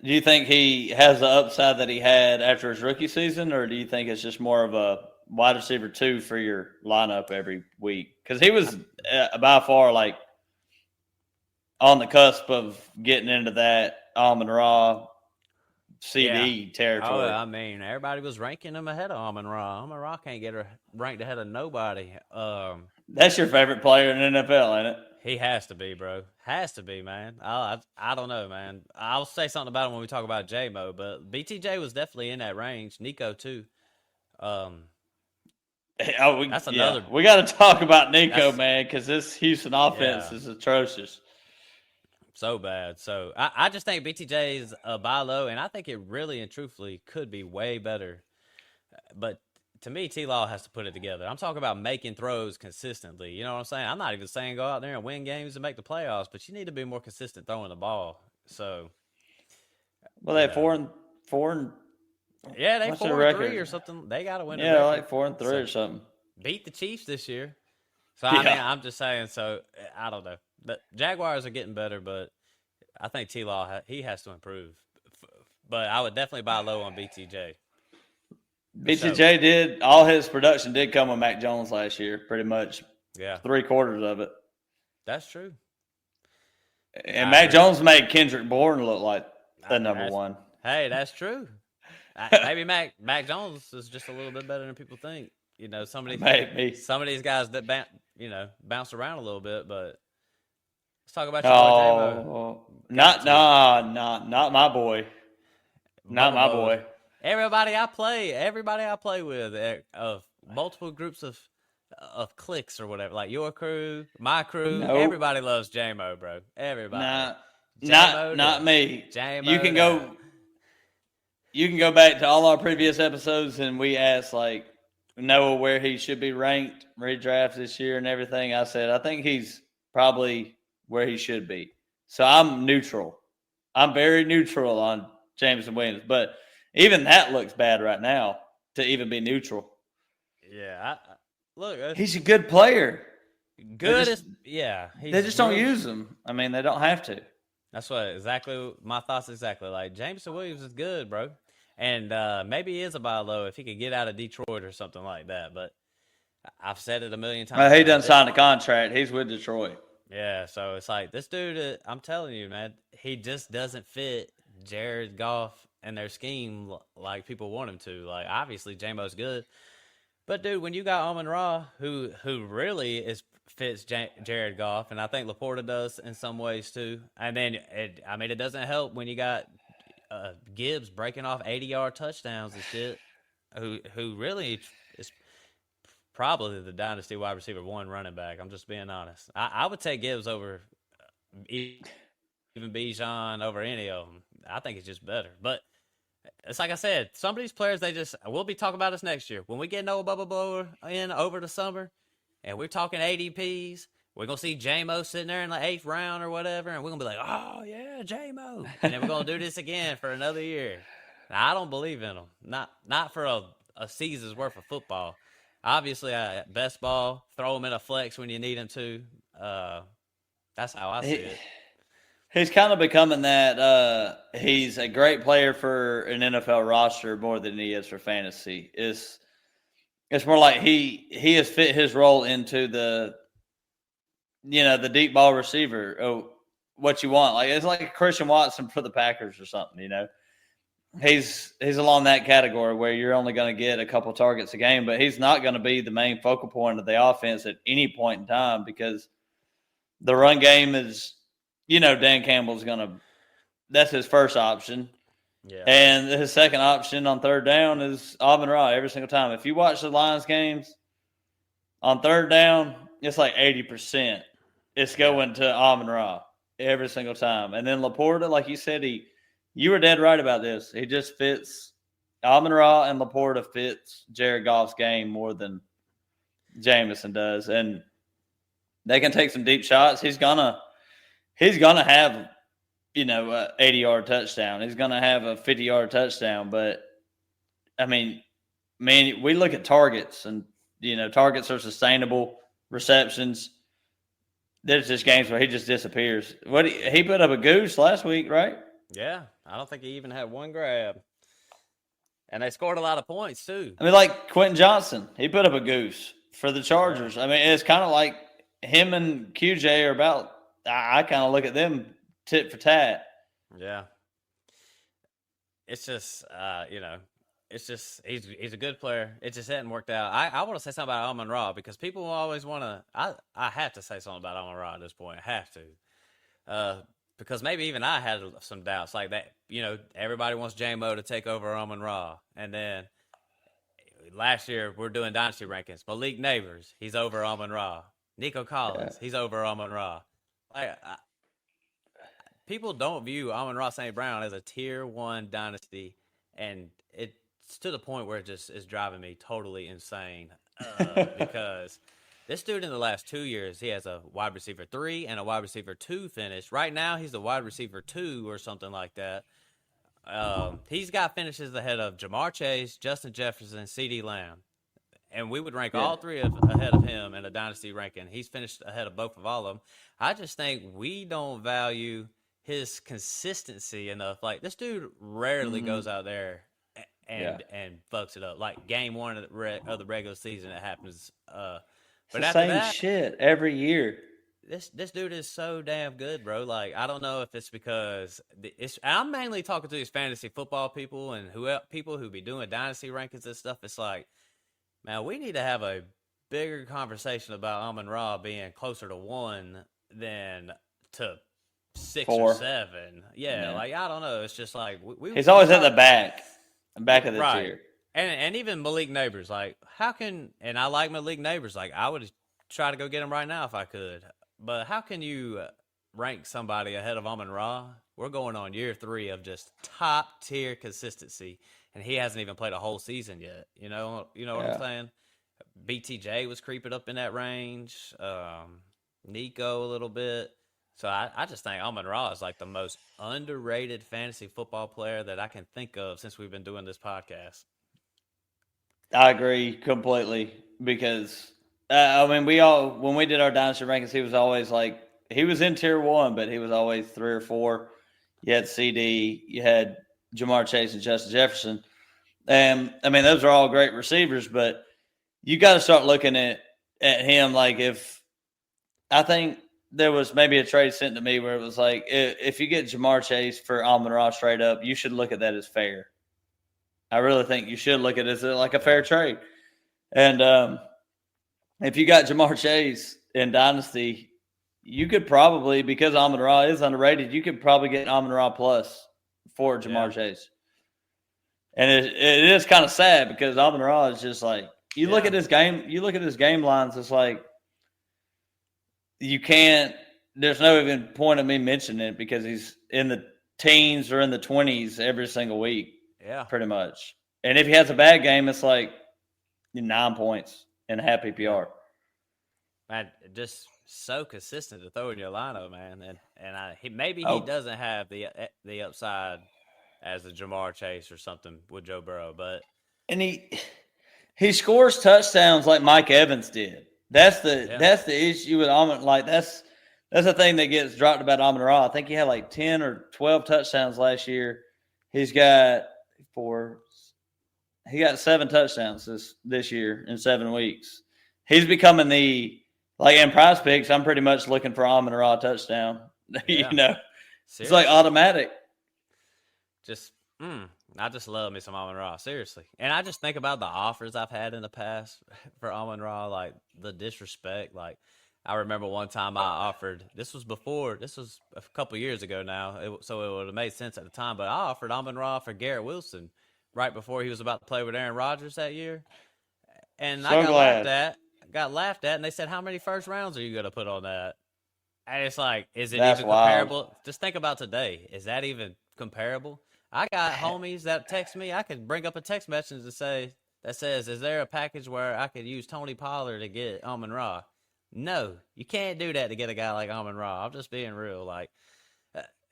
Do you think he has the upside that he had after his rookie season, or do you think it's just more of a wide receiver 2 for your lineup every week? Because he was by far like on the cusp of getting into that Amon-Ra CD territory. Oh, I mean, everybody was ranking him ahead of Amon-Ra. Amon-Ra can't get ranked ahead of nobody. That's your favorite player in the NFL, ain't it? He has to be, bro. Has to be, man. I don't know, man. I'll say something about him when we talk about J-Mo, but BTJ was definitely in that range. Nico, too. That's another. We got to talk about Nico, man, because this Houston offense is atrocious. So bad. So I just think BTJ is a buy low, and I think it really and truthfully could be way better. But to me, T-Law has to put it together. I'm talking about making throws consistently. You know what I'm saying? I'm not even saying go out there and win games and make the playoffs, but you need to be more consistent throwing the ball. So, well, they had four and yeah, they 4-3 or something. They got to win. Yeah, like 4-3 or something. Beat the Chiefs this year. So I mean, I'm just saying. So I don't know. The Jaguars are getting better, but I think T-Law he has to improve. But I would definitely buy low on BTJ. BTJ did all his production did come with Mac Jones last year, pretty much. Yeah, 3/4 of it. That's true. And Mac Jones made Kendrick Bourne look like the number one. Hey, that's true. Maybe Mac Jones is just a little bit better than people think. You know, some of these guys that bounce around a little bit, but let's talk about your boy not my boy. Not my boy. Everybody I play with of multiple groups of cliques or whatever, like your crew, my crew. Nope. Everybody loves J-Mo, bro. Everybody. Not me. J-Mo you can go back to all our previous episodes, and we asked like Noah where he should be ranked redraft this year and everything. I said I think he's probably where he should be. So I'm neutral. I'm very neutral on Jameson Williams, but even that looks bad right now to even be neutral. Yeah, look, he's a good player. They just don't use him. I mean, they don't have to. That's my thoughts exactly. Like Jameson Williams is good, bro, and maybe he is a buy low if he could get out of Detroit or something like that. But I've said it a million times. Well, he doesn't sign a contract. He's with Detroit. Yeah, so it's like this dude. I'm telling you, man, he just doesn't fit Jared Goff and their scheme like people want him to. Like obviously, J-Mo's good, but dude, when you got Amon-Ra, who really fits Jared Goff, and I think Laporta does in some ways too. And then it doesn't help when you got Gibbs breaking off 80-yard touchdowns and shit. Who really is probably the Dynasty wide receiver 1 running back. I'm just being honest. I would take Gibbs over even Bijan over any of them. I think it's just better. But it's like I said, some of these players, we'll be talking about this next year. When we get Noah Bubba Blower in over the summer, and we're talking ADPs, we're going to see J-Mo sitting there in the 8th round or whatever, and we're going to be like, oh, yeah, J-Mo. And then we're going to do this again for another year. I don't believe in him. Not for a season's worth of football. Obviously, best ball, throw him in a flex when you need him to. That's how I see He, it. he's kind of becoming that. He's a great player for an NFL roster more than he is for fantasy. It's more like he has fit his role into the deep ball receiver. Oh, what you want? Like it's like Christian Watson for the Packers or something. He's along that category where you're only going to get a couple targets a game, but he's not going to be the main focal point of the offense at any point in time because the run game is, Dan Campbell's going to. That's his first option. Yeah. And his second option on third down is Amon-Ra every single time. If you watch the Lions games, on third down, it's like 80%. It's going to Amon-Ra every single time. And then Laporta, like you said, you were dead right about this. He just fits Amon-Ra, and Laporta fits Jared Goff's game more than Jameson does. And they can take some deep shots. He's gonna have 80-yard touchdown. He's gonna have a 50-yard touchdown. But I mean, we look at targets, and targets are sustainable. Receptions. There's just games where he just disappears. He put up a goose last week, right? Yeah, I don't think he even had one grab. And they scored a lot of points, too. I mean, like Quentin Johnson, he put up a goose for the Chargers. I mean, it's kind of like him and QJ are about – I kind of look at them tit for tat. Yeah. It's just, it's just he's a good player. It just hadn't worked out. I want to say something about Amon-Ra because people always want to – I have to say something about Amon-Ra at this point. I have to. Because maybe even I had some doubts like that. Everybody wants J-Mo to take over Amon-Ra. And then last year we're doing Dynasty rankings. Malik Neighbors, he's over Amon-Ra. Nico Collins, he's over Amon-Ra. People don't view Amon-Ra St. Brown as a tier 1 Dynasty. And it's to the point where it just is driving me totally insane. Because this dude in the last 2 years, he has a wide receiver 3 and a wide receiver 2 finish. Right now, he's a wide receiver 2 or something like that. He's got finishes ahead of Jamar Chase, Justin Jefferson, CeeDee Lamb. And we would rank all three ahead of him in a dynasty ranking. He's finished ahead of both of all of them. I just think we don't value his consistency enough. Like, this dude rarely goes out there and fucks it up. Like, game one of the regular season, it happens. But after same that, shit every year. This dude is so damn good, bro. Like, I don't know if it's because I'm mainly talking to these fantasy football people and people who be doing dynasty rankings and stuff. It's like, man, we need to have a bigger conversation about Amon-Ra being closer to 1 than to 6 or 7. Yeah, like, I don't know. It's just like he's always at the back of the tier. And even Malik Neighbors, like, and I like Malik Neighbors. Like, I would try to go get him right now if I could. But how can you rank somebody ahead of Amon-Ra? We're going on year 3 of just top tier consistency, and he hasn't even played a whole season yet. You know what I'm saying? BTJ was creeping up in that range. Nico a little bit. So I just think Amon-Ra is like the most underrated fantasy football player that I can think of since we've been doing this podcast. I agree completely because when we did our dynasty rankings, he was always like he was in tier 1, but he was always 3 or 4. You had CD, you had Jamar Chase and Justin Jefferson, and I mean those are all great receivers, but you got to start looking at him like I think there was maybe a trade sent to me where it was like if you get Jamar Chase for Amon-Ra straight up, you should look at that as fair. I really think you should look at it as like a fair trade. And if you got Jamar Chase in Dynasty, you could probably, because Amon-Ra is underrated, you could probably get Amon-Ra plus for Jamar Chase. And it is kind of sad because Amon-Ra is just like, you look at his game lines, it's like you can't, there's no even point of me mentioning it because he's in the teens or in the 20s every single week. Yeah. Pretty much. And if he has a bad game, it's like 9 points in a half PPR. Man, just so consistent to throw in your lineup, man. And maybe he doesn't have the upside as a Jamar Chase or something with Joe Burrow. But And he scores touchdowns like Mike Evans did. That's yeah, the issue with Amon. Like that's the thing that gets dropped about Amon Ra. I think he had like 10 or 12 touchdowns last year. He's got four. He got 7 touchdowns this year in 7 weeks. He's becoming in Prize Picks. I'm pretty much looking for Amon Ra touchdown. yeah, It's like seriously. automatic. Just, I just love me some Amon Ra, seriously. And I just think about the offers I've had in the past for Amon Ra, like the disrespect. Like, I remember one time I offered, this was a couple years ago now, so it would have made sense at the time, but I offered Amon Ra for Garrett Wilson right before he was about to play with Aaron Rodgers that year. And I So glad. got laughed at, and they said, "How many first rounds are you going to put on that?" And it's like, is it That's even wild. comparable? Just think about today. Is that even comparable? I got homies that text me. I could bring up a text message that says, "Is there a package where I could use Tony Pollard to get Amon Ra?" No, you can't do that to get a guy like Amon Ra. I'm just being real. Like,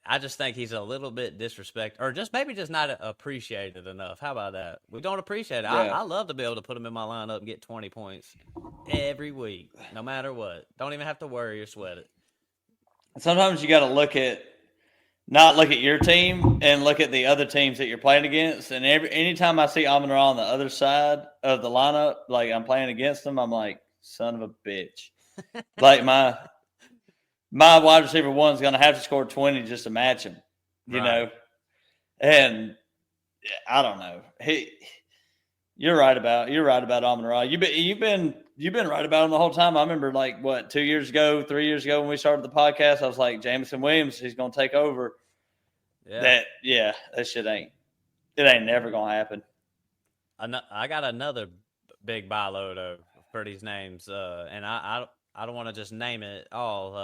I just think he's a little bit disrespected, or just maybe just not appreciated enough. How about that? We don't appreciate it. Yeah. I love to be able to put him in my lineup and get 20 points every week, no matter what. Don't even have to worry or sweat it. Sometimes you got to not look at your team and look at the other teams that you're playing against. And anytime I see Amon Ra on the other side of the lineup, like I'm playing against them, I'm like, son of a bitch. Like my wide receiver one's going to have to score 20 just to match him, you Right. know. And I don't know. You're right about Amon Ra. You've been right about him the whole time. I remember 2 years ago, 3 years ago when we started the podcast, I was like, Jameson Williams, he's going to take over. Yeah. That shit ain't never going to happen. I got another big buy low though for these names, and I don't want to just name it all.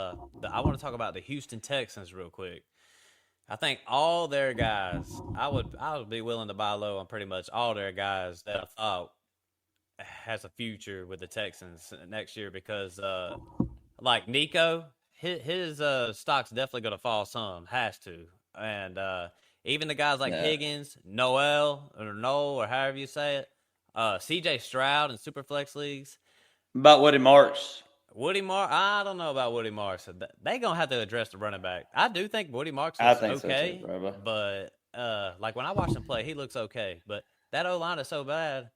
I want to talk about the Houston Texans real quick. I think all their guys, I would be willing to buy low on pretty much all their guys that I thought has a future with the Texans next year because like Nico, his stock's definitely going to fall some, has to, and even the guys like Yeah. Higgins, Noel or however you say it, C.J. Stroud in Superflex leagues. About Woody Marks. I don't know about Woody Marks. They gonna have to address the running back. I do think Woody Marks I looks think so okay, too, bro. but like when I watch him play, he looks okay. But that O line is so bad.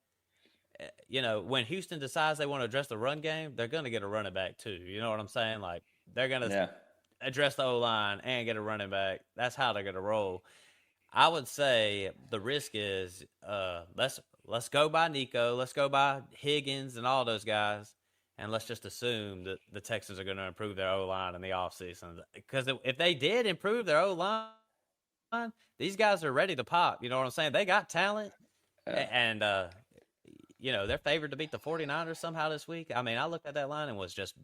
When Houston decides they want to address the run game, they're gonna get a running back too. You know what I'm saying? Like they're gonna Yeah. address the O line and get a running back. That's how they're gonna roll. I would say the risk is let's go by Nico, let's go by Higgins and all those guys, and let's just assume that the Texans are going to improve their O line in the offseason. Because if they did improve their O line, these guys are ready to pop. You know what I'm saying? They got talent, and they're favored to beat the 49ers somehow this week. I mean, I looked at that line and was just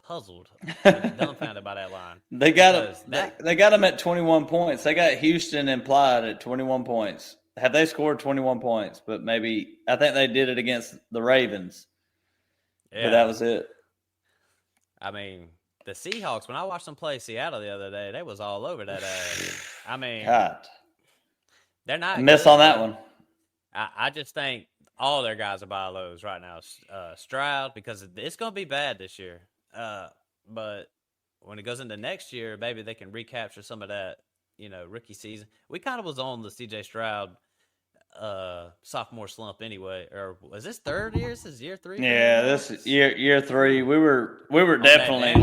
puzzled, dumbfounded by that line. They got they got them at 21 points. They got Houston implied at 21 points. Have they scored 21 points? But maybe I think they did it against the Ravens. Yeah. But that was it. I mean, the Seahawks, when I watched them play Seattle the other day, they was all over that ass. I mean, God. they're not Miss good, on that one. I just think all their guys are buy lows right now. Stroud, because it's going to be bad this year. But when it goes into next year, maybe they can recapture some of that, rookie season. We kind of was on the C.J. Stroud sophomore slump anyway. Or was this third year? This is year 3? Yeah, this is year 3. We were definitely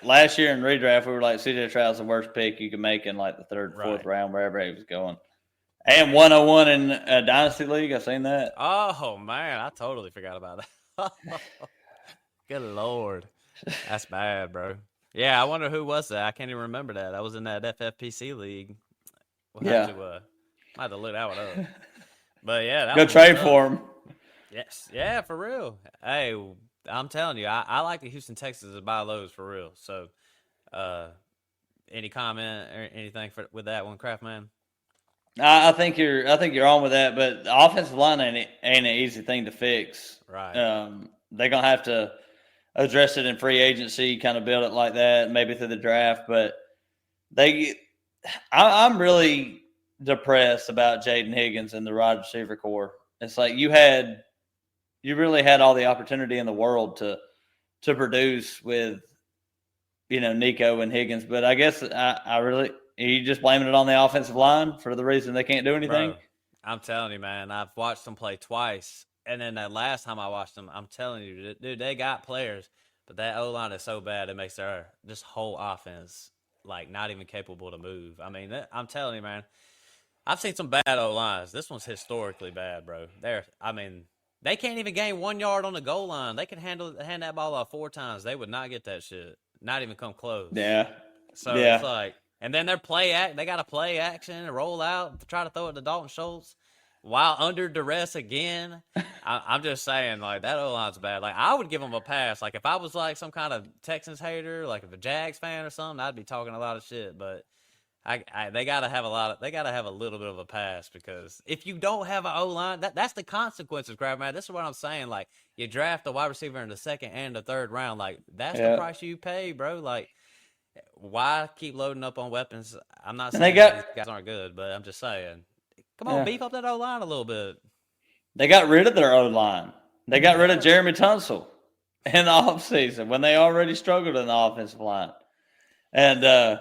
last year in redraft we were like CJ Stroud's the worst pick you could make in like the third, fourth round, wherever he was going. And 101 in a Dynasty League. I seen that. Oh man, I totally forgot about that. Good Lord. That's bad, bro. Yeah, I wonder who was that. I can't even remember that. I was in that FFPC league. We'll have to look that one up. But yeah, go trade for him. Yes, yeah, for real. Hey, I'm telling you, I like the Houston Texans as buy lows for real. So, any comment or anything with that one, Craftman? I think you're on with that, but the offensive line ain't an easy thing to fix. Right. They're gonna have to address it in free agency, kind of build it like that, maybe through the draft. But I'm really depressed about Jaden Higgins and the wide receiver core. It's like you really had all the opportunity in the world to produce with, Nico and Higgins. But I guess I really – are you just blaming it on the offensive line for the reason they can't do anything? Bro, I'm telling you, man. I've watched them play twice, and then that last time I watched them, I'm telling you, dude, they got players, but that O-line is so bad it makes their just whole offense like not even capable to move. I mean, I'm telling you, man. I've seen some bad O-lines. This one's historically bad, bro. They can't even gain 1 yard on the goal line. They can hand that ball off 4 times. They would not get that shit. Not even come close. Yeah. So yeah. it's like, and then they got to play action and roll out to try to throw it to Dalton Schultz while under duress again. I'm just saying, like, that O-line's bad. Like, I would give them a pass. Like, if I was like some kind of Texans hater, like if a Jags fan or something, I'd be talking a lot of shit. But they gotta have a little bit of a pass, because if you don't have an O-line, that's the consequences, Crab Man. This is what I'm saying. Like, you draft a wide receiver in the 2nd and the 3rd round, like the price you pay, bro. Like, why keep loading up on weapons? I'm not saying these guys aren't good, but I'm just saying, come on, beef up that O-line a little bit. They got rid of their O-line. They got rid of Jeremy Tunsil in the offseason when they already struggled in the offensive line. And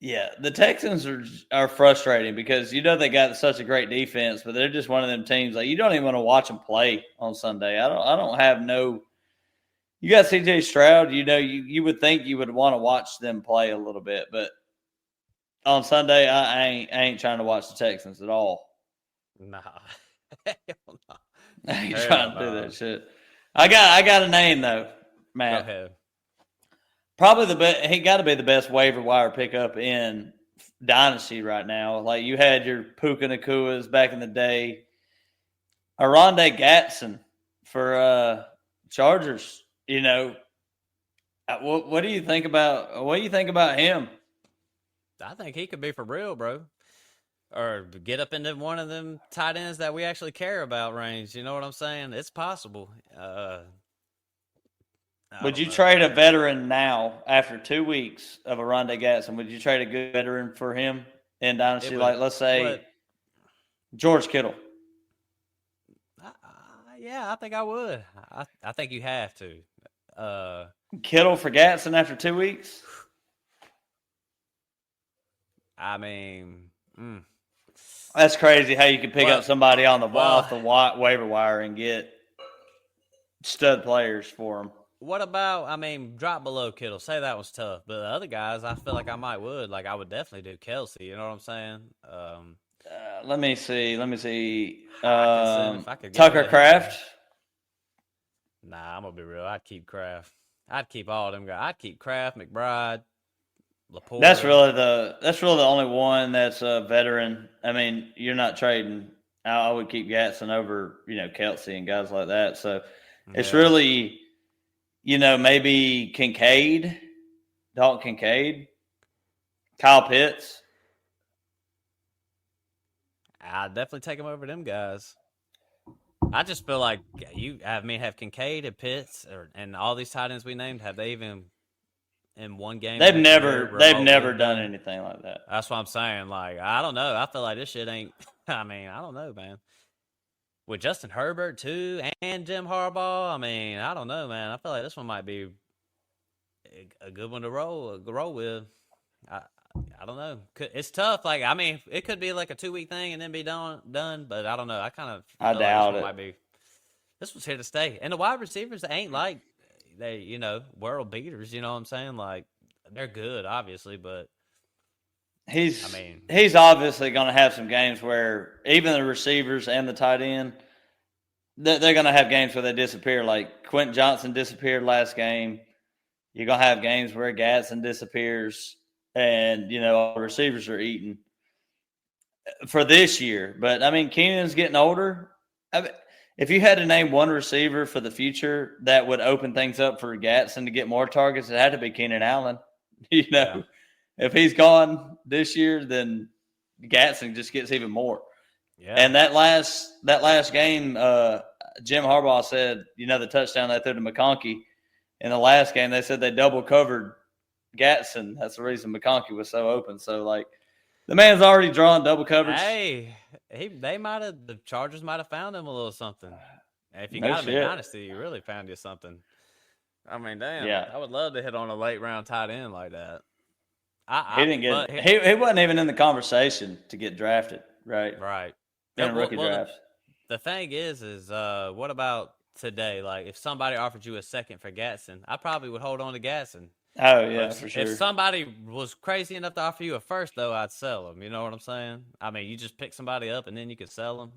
yeah, the Texans are frustrating because they got such a great defense, but they're just one of them teams like you don't even want to watch them play on Sunday. I don't have no. You got C.J. Stroud. You would think you would want to watch them play a little bit, but on Sunday I ain't trying to watch the Texans at all. Nah, hell no. I ain't trying to do that shit. I got a name though, Matt. Go ahead. Probably the best. He got to be the best waiver wire pickup in Dynasty right now. Like you had your Puka Nakuas back in the day. Aronde Gatson for Chargers. What do you think about him? I think he could be for real, bro. Or get up into one of them tight ends that we actually care about range. You know what I'm saying? It's possible. Would you trade a veteran now after 2 weeks of Aronde Gatson? Would you trade a good veteran for him in Dynasty? Like, let's say George Kittle. Yeah, I think I would. I think you have to. Kittle for Gatson after 2 weeks? I mean, that's crazy how you can pick up somebody off the waiver wire and get stud players for them. What about, drop below Kittle? Say that was tough. But the other guys, I feel like I would. Like, I would definitely do Kelsey. You know what I'm saying? Let me see. Tucker Kraft? Nah, I'm going to be real. I'd keep Kraft. I'd keep all them guys. I'd keep Kraft, McBride, Laporte. That's really the only one that's a veteran. I mean, you're not trading. I would keep Gatson over, Kelsey and guys like that. So it's really – maybe Kincaid, Dalton Kincaid, Kyle Pitts. I'd definitely take him over them guys. I just feel like have Kincaid and Pitts and all these tight ends we named, have they even in one game? They've never done anything like that. That's what I'm saying. Like, I don't know. I feel like this shit ain't. I don't know, man. With Justin Herbert, too, and Jim Harbaugh, I don't know, man. I feel like this one might be a good one to roll with. I don't know. It's tough. Like, it could be like a 2-week thing and then be done. But I don't know. I doubt it. This one's here to stay. And the wide receivers ain't like they, world beaters. You know what I'm saying? Like, they're good, obviously, but he's obviously going to have some games where even the receivers and the tight end, they're going to have games where they disappear. Like Quentin Johnson disappeared last game. You're going to have games where Gatson disappears and, all the receivers are eating for this year. But, Keenan's getting older. If you had to name one receiver for the future that would open things up for Gatson to get more targets, it had to be Keenan Allen. Yeah. If he's gone this year, then Gatson just gets even more. Yeah. And that last game, Jim Harbaugh said, the touchdown they threw to McConkey in the last game, they said they double covered Gatson. That's the reason McConkey was so open. So, like, The man's already drawn double coverage. Hey, the Chargers might have found him a little something. If you No got him in shit. Dynasty, you really found you something. I mean, damn, Yeah. I would love to hit on a late round tight end like that. He didn't get. He wasn't even in the conversation to get drafted, right? right. In a rookie draft. The thing is what about today? Like, if somebody offered you a second for Gatson, I probably would hold on to Gatson. Oh yeah, for sure. If somebody was crazy enough to offer you a first, though, I'd sell them. You know what I'm saying? I mean, you just pick somebody up and then you could sell them.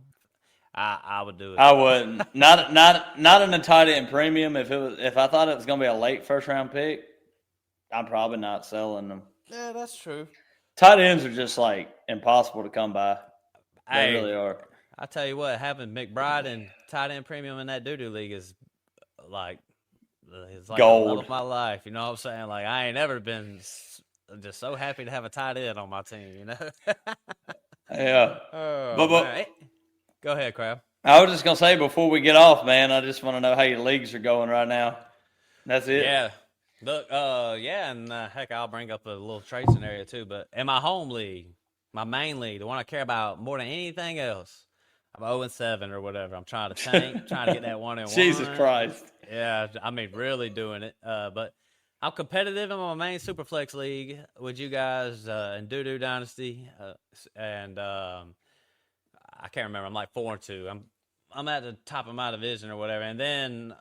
I would do it. I wouldn't. Not in a tight end premium. If I thought it was going to be a late first round pick, I'm probably not selling them. Yeah, that's true. Tight ends are just like impossible to come by. They really are. I tell you what, having McBride and tight end premium in that doo-doo league is like gold. The love of my life. You know what I'm saying? Like, I ain't ever been just so happy to have a tight end on my team. You know? Yeah. But go ahead, Crab. I was just gonna say before we get off, man, I just want to know how your leagues are going right now. That's it. Yeah. Look, and heck, I'll bring up a little trade scenario too. But in my home league, my main league, the one I care about more than anything else, I'm 0-7 or whatever. I'm trying to tank, trying to get that 1-1. Jesus Christ. Yeah, I mean, really doing it. But I'm competitive in my main Superflex league with you guys in Doo-Doo Dynasty, and I can't remember. I'm like 4-2. I'm at the top of my division or whatever. And then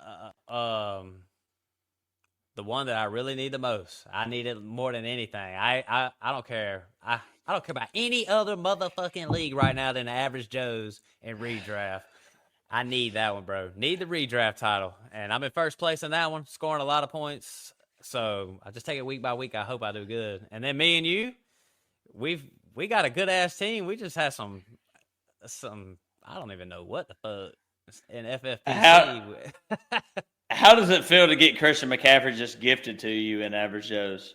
the one that I really need the most, I need it more than anything. I don't care. I don't care about any other motherfucking league right now than the average Joe's in redraft. I need that one, bro. Need the redraft title. And I'm in first place in that one, scoring a lot of points. So I just take it week by week. I hope I do good. And then me and you, we got a good ass team. We just had some I don't even know what the fuck in FFPC. How does it feel to get Christian McCaffrey just gifted to you in average Joe's?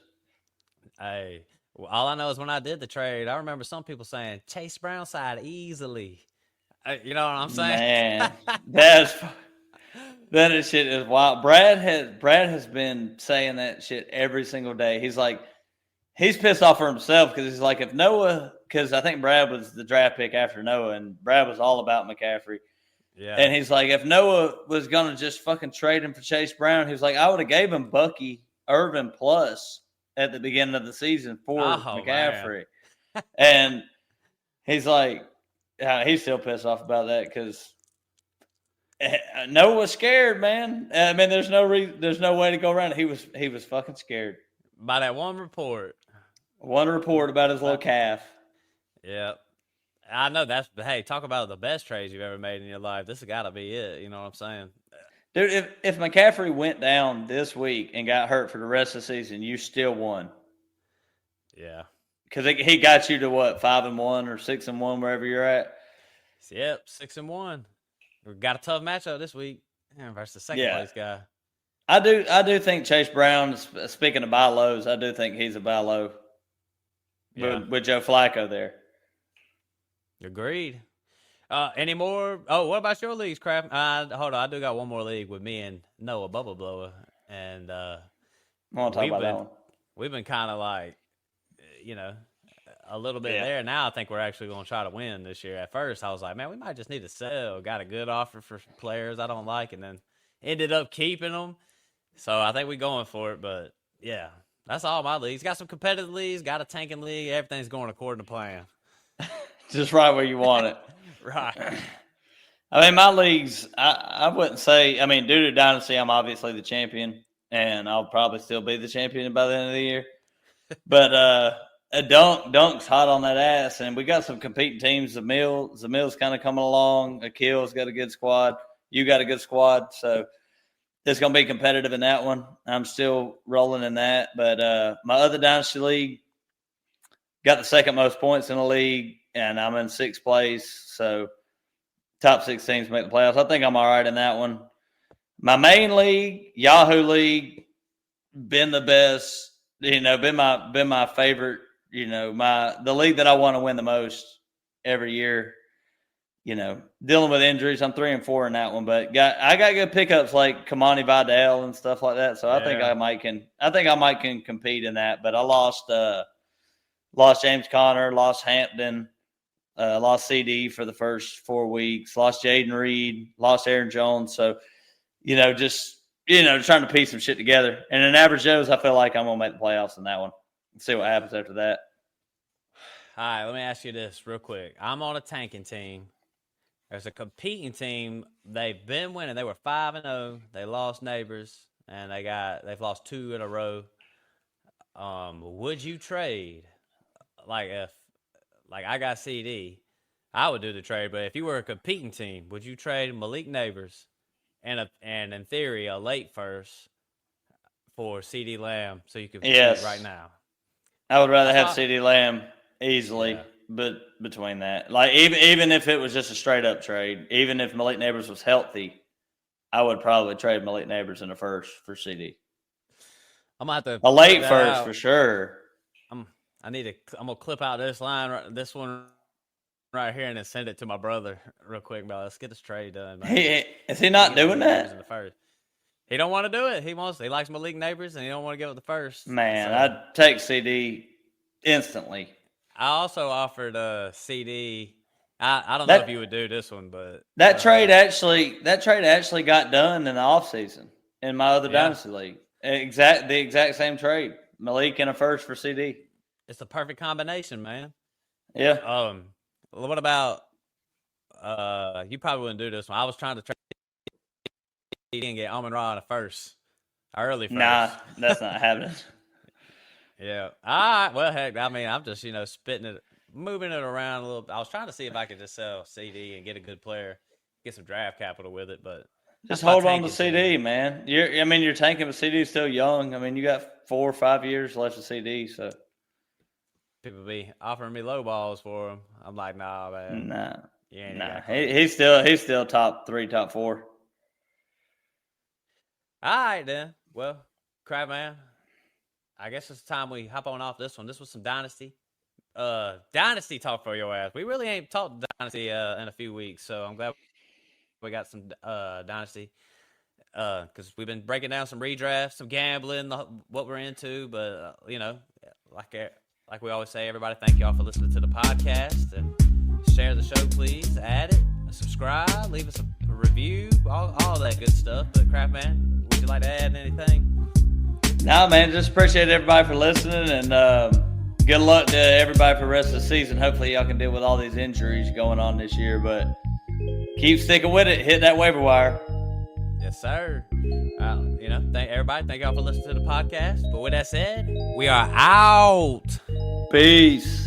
Hey, well, all I know is when I did the trade, I remember some people saying Chase Brown side easily. You know what I'm saying? Man, that shit is wild. Brad has been saying that shit every single day. He's pissed off for himself because he's like, because I think Brad was the draft pick after Noah, and Brad was all about McCaffrey. Yeah. And he's like, if Noah was going to just fucking trade him for Chase Brown, he was like, I would have gave him Bucky Irvin plus at the beginning of the season for McCaffrey. And he's like, he's still pissed off about that because Noah was scared, man. I mean, there's no way to go around it. He was fucking scared by that one report. One report about his little calf. Yeah. I know hey, talk about the best trades you've ever made in your life. This has got to be it. You know what I'm saying? Dude, if McCaffrey went down this week and got hurt for the rest of the season, you still won. Yeah. Because he got you to what, 5-1 or 6-1, wherever you're at? Yep, 6-1. We got a tough matchup this week versus the second place guy. I do think Chase Brown, speaking of buy lows, I do think he's a buy low with Joe Flacco there. Agreed. Any more? Oh, what about your leagues, Crap? Hold on, I do got one more league with me and Noah Bubble Blower, and I want to talk about that one. We've been kind of like, a little bit there. Now I think we're actually going to try to win this year. At first, I was like, man, we might just need to sell. Got a good offer for players I don't like, and then ended up keeping them. So I think we're going for it. But yeah, that's all my leagues. Got some competitive leagues. Got a tanking league. Everything's going according to plan. Just right where you want it. Right. I mean, my leagues, I wouldn't say, I mean, due to Dynasty, I'm obviously the champion, and I'll probably still be the champion by the end of the year. But Dunk's hot on that ass, and we got some competing teams. Zamil's kind of coming along. Akil's got a good squad. You got a good squad. So it's going to be competitive in that one. I'm still rolling in that. But my other Dynasty league got the second most points in the league, and I'm in sixth place. So top 6 teams make the playoffs. I think I'm all right in that one. My main league, Yahoo League, been the best. Been my favorite. The league that I want to win the most every year. Dealing with injuries, I'm 3-4 in that one, but I got good pickups like Kamani Vidal and stuff like that. So I think I might can compete in that. But I lost Lost James Conner, lost Hampton, lost CD for the first 4 weeks, lost Jaden Reed, lost Aaron Jones. So, just trying to piece some shit together. And in average Joe's, I feel like I'm gonna make the playoffs in that one. See what happens after that. All right, let me ask you this real quick. I'm on a tanking team. There's a competing team. They've been winning. They were 5-0. They lost Neighbors, and they've lost 2 in a row. Would you trade? If I got CD, I would do the trade. But if you were a competing team, would you trade Malik Neighbors and in theory a late first for CD Lamb so you could compete right now? I would rather have CD Lamb easily, but between that, even if it was just a straight up trade, even if Malik Neighbors was healthy, I would probably trade Malik Neighbors in a first for CD. I'm gonna have to a late first for sure. I'm gonna clip out this this one right here, and then send it to my brother real quick. Bro, let's get this trade done. Man. Is he not doing that? In the first. He don't want to do it. He likes Malik Neighbors, and he don't want to give it the first. Man, I'd take CD instantly. I also offered CD. I don't know if you would do this one, but that trade actually got done in the offseason in my other Dynasty league. The exact same trade. Malik and a first for CD. It's the perfect combination, man. Yeah. What about you probably wouldn't do this one. I was trying to trade CD and get Amon-Ra in a first. Early first. Nah, that's not happening. Yeah. All right. Well, heck, I mean, I'm just, spitting it, moving it around a little. I was trying to see if I could just sell CD and get a good player, get some draft capital with it, but just hold on to CD, man. You're tanking, but CD's still young. I mean, you got 4 or 5 years left of CD, so people be offering me low balls for him. I'm like, nah, man. Nah. He's still top 3, top 4. All right, then. Well, crap, man. I guess it's time we hop on off this one. This was some Dynasty. Dynasty talk for your ass. We really ain't talked Dynasty in a few weeks, so I'm glad we got some Dynasty. Because we've been breaking down some redrafts, some gambling, what we're into. But, like we always say, everybody, thank y'all for listening to the podcast. And share the show, please. Add it, subscribe, leave us a review, all that good stuff. But, crap, man, would you like to add anything? No, man, just appreciate everybody for listening, and good luck to everybody for the rest of the season. Hopefully y'all can deal with all these injuries going on this year, but keep sticking with it. Hit that waiver wire. Yes, sir. Thank everybody. Thank y'all for listening to the podcast. But with that said, we are out. Peace.